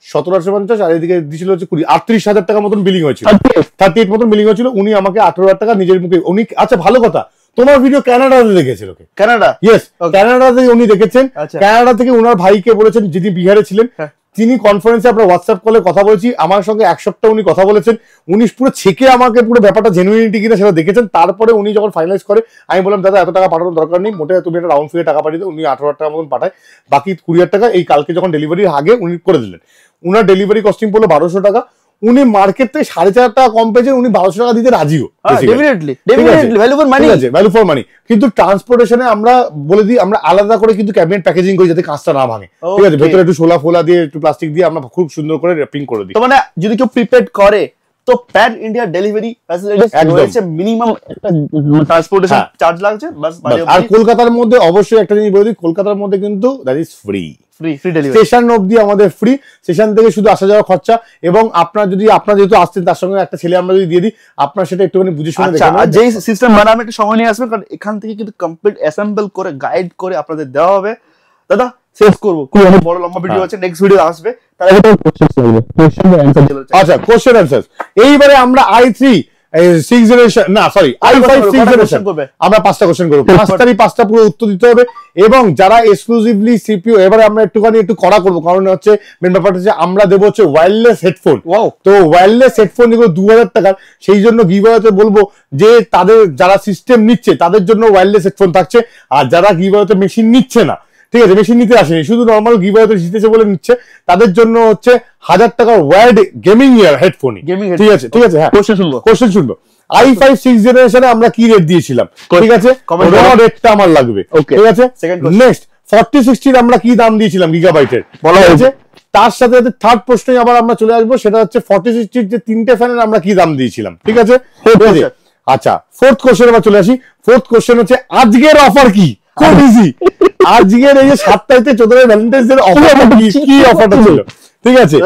1750, আর এদিকে দিয়েছিল হচ্ছে 38,000 টাকা মতন বিলিং হয়েছিল, 38 মতন বিলিং হয়েছিল। উনি আমাকে 18,000 টাকা নিজের মুখে, উনি, আচ্ছা ভালো কথা, তোমার ভিডিও কানাডাতে দেখেছিল, কানাডা, ইয়েস, কানাডাতে উনি দেখেছেন। কানাডা থেকে ওনার ভাইকে বলেছেন, যিনি বিহারে ছিলেন, তিনি কনফারেন্সে আমরা হোয়াটসঅ্যাপ কলে কথা বলেছি, আমার সঙ্গে 1 সপ্তাহ উনি কথা বলেছেন, উনি পুরো ছেকে আমাকে পুরো ব্যাপারটা জেনুইনিটি কিনা সেটা দেখেছেন। তারপরে উনি যখন ফাইনালাইজ করে, আমি বললাম দাদা এত টাকা পাঠানোর দরকার নেই, মোটে তুমি একটা রাউন্ড ফিগে টাকা পাঠিয়ে দাও। উনি 18,000 টাকা মতন পাঠায়, বাকি 20,000 টাকা এই কালকে যখন ডেলিভারির আগে উনি করে দিলেন। উনার ডেলিভারি কস্টিং পড়লো 1200 টাকা, উনি মার্কেট থেকে 4,500 টাকা কম পেয়েছেন, উনি 1200 টাকা দিতে রাজিও, ভ্যালু ফর মানি। কিন্তু ট্রান্সপোর্টেশনে আমরা বলে দিই, আমরা আলাদা করে কিন্তু ক্যাবিনেট প্যাকেজিং করি যাতে কাঁচটা না ভাঙে, ঠিক আছে, ভেতরে একটু শোলা ফোলা দিয়ে একটু প্লাস্টিক দিয়ে আমরা খুব সুন্দর করে র্যাপিং করে দিই। তো মানে যদি কেউ প্রিপেড করে তো প্যান ইন্ডিয়া ডেলিভারি ফ্যাসিলিটিস রয়েছে, মিনিমাম একটা ট্রান্সপোর্টেশন চার্জ লাগছে বাস। আর কলকাতার মধ্যে অবশ্যই একটা জিনিস বলে দিই, কলকাতার মধ্যে কিন্তু that is free, free delivery, station অবধি আমাদের ফ্রি, স্টেশন থেকে শুধু আসা যাওয়া খরচা। এবং আপনার যদি, আপনার যেহেতু আসছেন তার সঙ্গে একটা ছেলে আমরা যদি দিয়ে দিই, আপনার সেটা একটুখানি বুঝে শুনে দেখেন। আর যেই সিস্টেম বানাবে একটু সময় নিয়ে আসবেন, কারণ এখান থেকে কিন্তু কমপ্লিট অ্যাসেম্বল করে গাইড করে আপনাদের দেওয়া হবে। দাদা শেষ করবো, খুব অনেক বড় লম্বা ভিডিও আছে, নেক্সট ভিডিও আসবে, তার আগে কোশ্চেন অ্যানসার দিতে চাই। আচ্ছা, কোশ্চেন অ্যানসার। এইবারে আমরা i3 6 জেনারেশন, না সরি i5 6 জেনারেশন, আমরা 5টা কোশ্চেন করব, 5টা পুরো উত্তর দিতে হবে। এবং যারা এক্সক্লুসিভলি সিপিইউ, এবারে আমরা একটু কড়া করবো, কারণ হচ্ছে মেন ব্যাপারটা হচ্ছে আমরা দেবো হচ্ছে ওয়্যারলেস হেডফোন। তো ওয়্যারলেস হেডফোন যেগুলো 2000 টাকার, সেই জন্য গিভঅ্যাওয়েতে বলবো যে তাদের যারা সিস্টেম নিচ্ছে তাদের জন্য ওয়্যারলেস হেডফোন থাকছে, আর যারা গিভঅ্যাওয়েতে মেশিন নিচ্ছে না, ঠিক আছে, মেশিন নিতে আসেনি, শুধু নর্মাল গিভঅ্যাওয়েতে জিতেছে বলে নিচ্ছে, তাদের জন্য হচ্ছে 1000 টাকার ওয়্যার্ড গেমিং ইয়ার হেডফোন, ঠিক আছে, ঠিক আছে। হ্যাঁ, কোশ্চেন শুনবো। i5 6 জেনারেশনে আমরা কি রেট দিয়েছিলাম, ঠিক আছে, রেটটা আমার লাগবে, ঠিক আছে। নেক্সট 4060 আমরা কি দাম দিয়েছিলাম গিগাবাইটের, বলা হয়েছে। তার সাথে সাথে থার্ড প্রশ্নে আবার আমরা চলে আসবো, সেটা হচ্ছে 4060 যে 3টে ফ্যানের আমরা কি দাম দিয়েছিলাম, ঠিক আছে। আচ্ছা, ফোর্থ কোশ্চেন আবার চলে আসি। ফোর্থ কোশ্চেন হচ্ছে আজকের অফার কি, খুব ইজি। আজকের এই যে 7 তারিখে 14 ভ্যালেন্টাইন্স ডে অফারটা কি অফারটা ছিল, ঠিক আছে।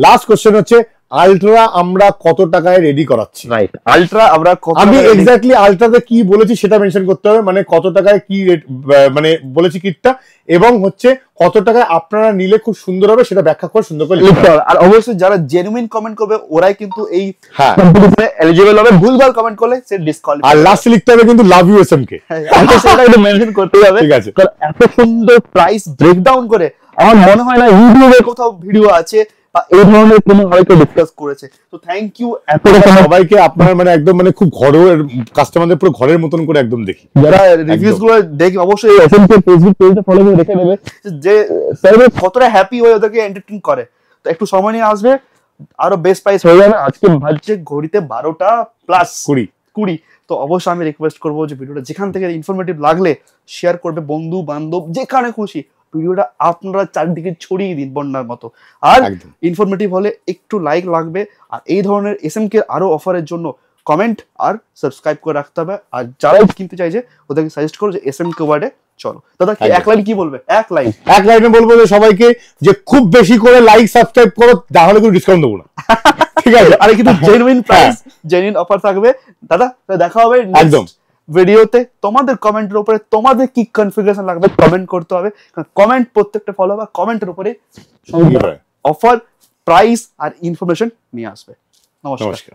লাস্ট কোশ্চেন হচ্ছে আলট্রা আমরা কত টাকায় রেডি করাচ্ছি, রাইট। আলট্রা আমরা কত, আমি এক্স্যাক্টলি আলট্রাতে কি বলেছি সেটা মেনশন করতে হবে, মানে কত টাকায় কি রেট মানে বলেছি কিটটা, এবং হচ্ছে কত টাকায় আপনারা নিলে খুব সুন্দর হবে সেটা ব্যাখ্যা করে সুন্দর করে লিখতে হবে। আর অবশ্যই যারা জেনুইন কমেন্ট করবে ওরাই কিন্তু এই কম্পিটিশনে এলিজিবল হবে, ভুলভাল কমেন্ট করলে সে ডিসকোয়ালিফাই। আর লাস্টে লিখতে হবে কিন্তু লাভ ইউ এসএমকে, সেটা একটু মেনশন করতেই হবে, ঠিক আছে। কারণ এত সুন্দর প্রাইস ব্রেকডাউন করে আমার মনে হয় না ইউটিউবে কোথাও ভিডিও আছে এই ধরনের কোনো হয়তো ডিসকাস করেছে। তো থ্যাংক ইউ এত সবাইকে, আপনারা মানে একদম মানে খুব ঘরের কাস্টমারদের পুরো ঘরের মতন করে একদম দেখি, যারা রিভিউজ গুলো দেখি অবশ্যই এসএমকে ফেসবুক পেজটা ফলো করে দেখে নেবে যে সার্ভিস কতটা হ্যাপি হয়ে ওদেরকে এন্টারটেইন করে। তো একটু সময় নিয়ে আসবে, আরো বেস্ট প্রাইস হয়ে যাবে। আজকে বাজছে ঘড়িতে 12টা প্লাস 20। তো অবশ্যই আমি রিকোয়েস্ট করবো যে ভিডিওটা যেখান থেকে ইনফরমেটিভ লাগলে শেয়ার করবে, বন্ধু বান্ধব যেখানে খুশি ভিডিওটা আপনারা চারদিকে ছড়িয়ে দিন বন্যার মতো। আর ইনফরমেটিভ হলে একটু লাইক লাগবে। আর এই ধরনের এসএমকে আরো অফারের জন্য কমেন্ট আর সাবস্ক্রাইব করে রাখতে হবে। আর যারা কিনতে চাইছে ওদেরকে সাজেস্ট করো যে এসএমকে ওয়ার্ডে চলো। দাদা এক লাইন কি বলবে? এক লাইনে বলবো যে সবাইকে যে খুব বেশি করে লাইক সাবস্ক্রাইব করো, তাহলে কোনো ডিসকাউন্ট দেবো না, ঠিক আছে। আর কিন্তু জেনুইন প্রাইস, জেনুইন অফার থাকবে। দাদা দেখা হবে একদম ভিডিওতে। তোমাদের কমেন্টের উপরে তোমাদের কি কনফিগারেশন লাগবে কমেন্ট করতে হবে, কমেন্ট প্রত্যেকটা ফলো হবে, কমেন্টের উপরে অফার, প্রাইস আর ইনফরমেশন নিয়ে আসবে। নমস্কার।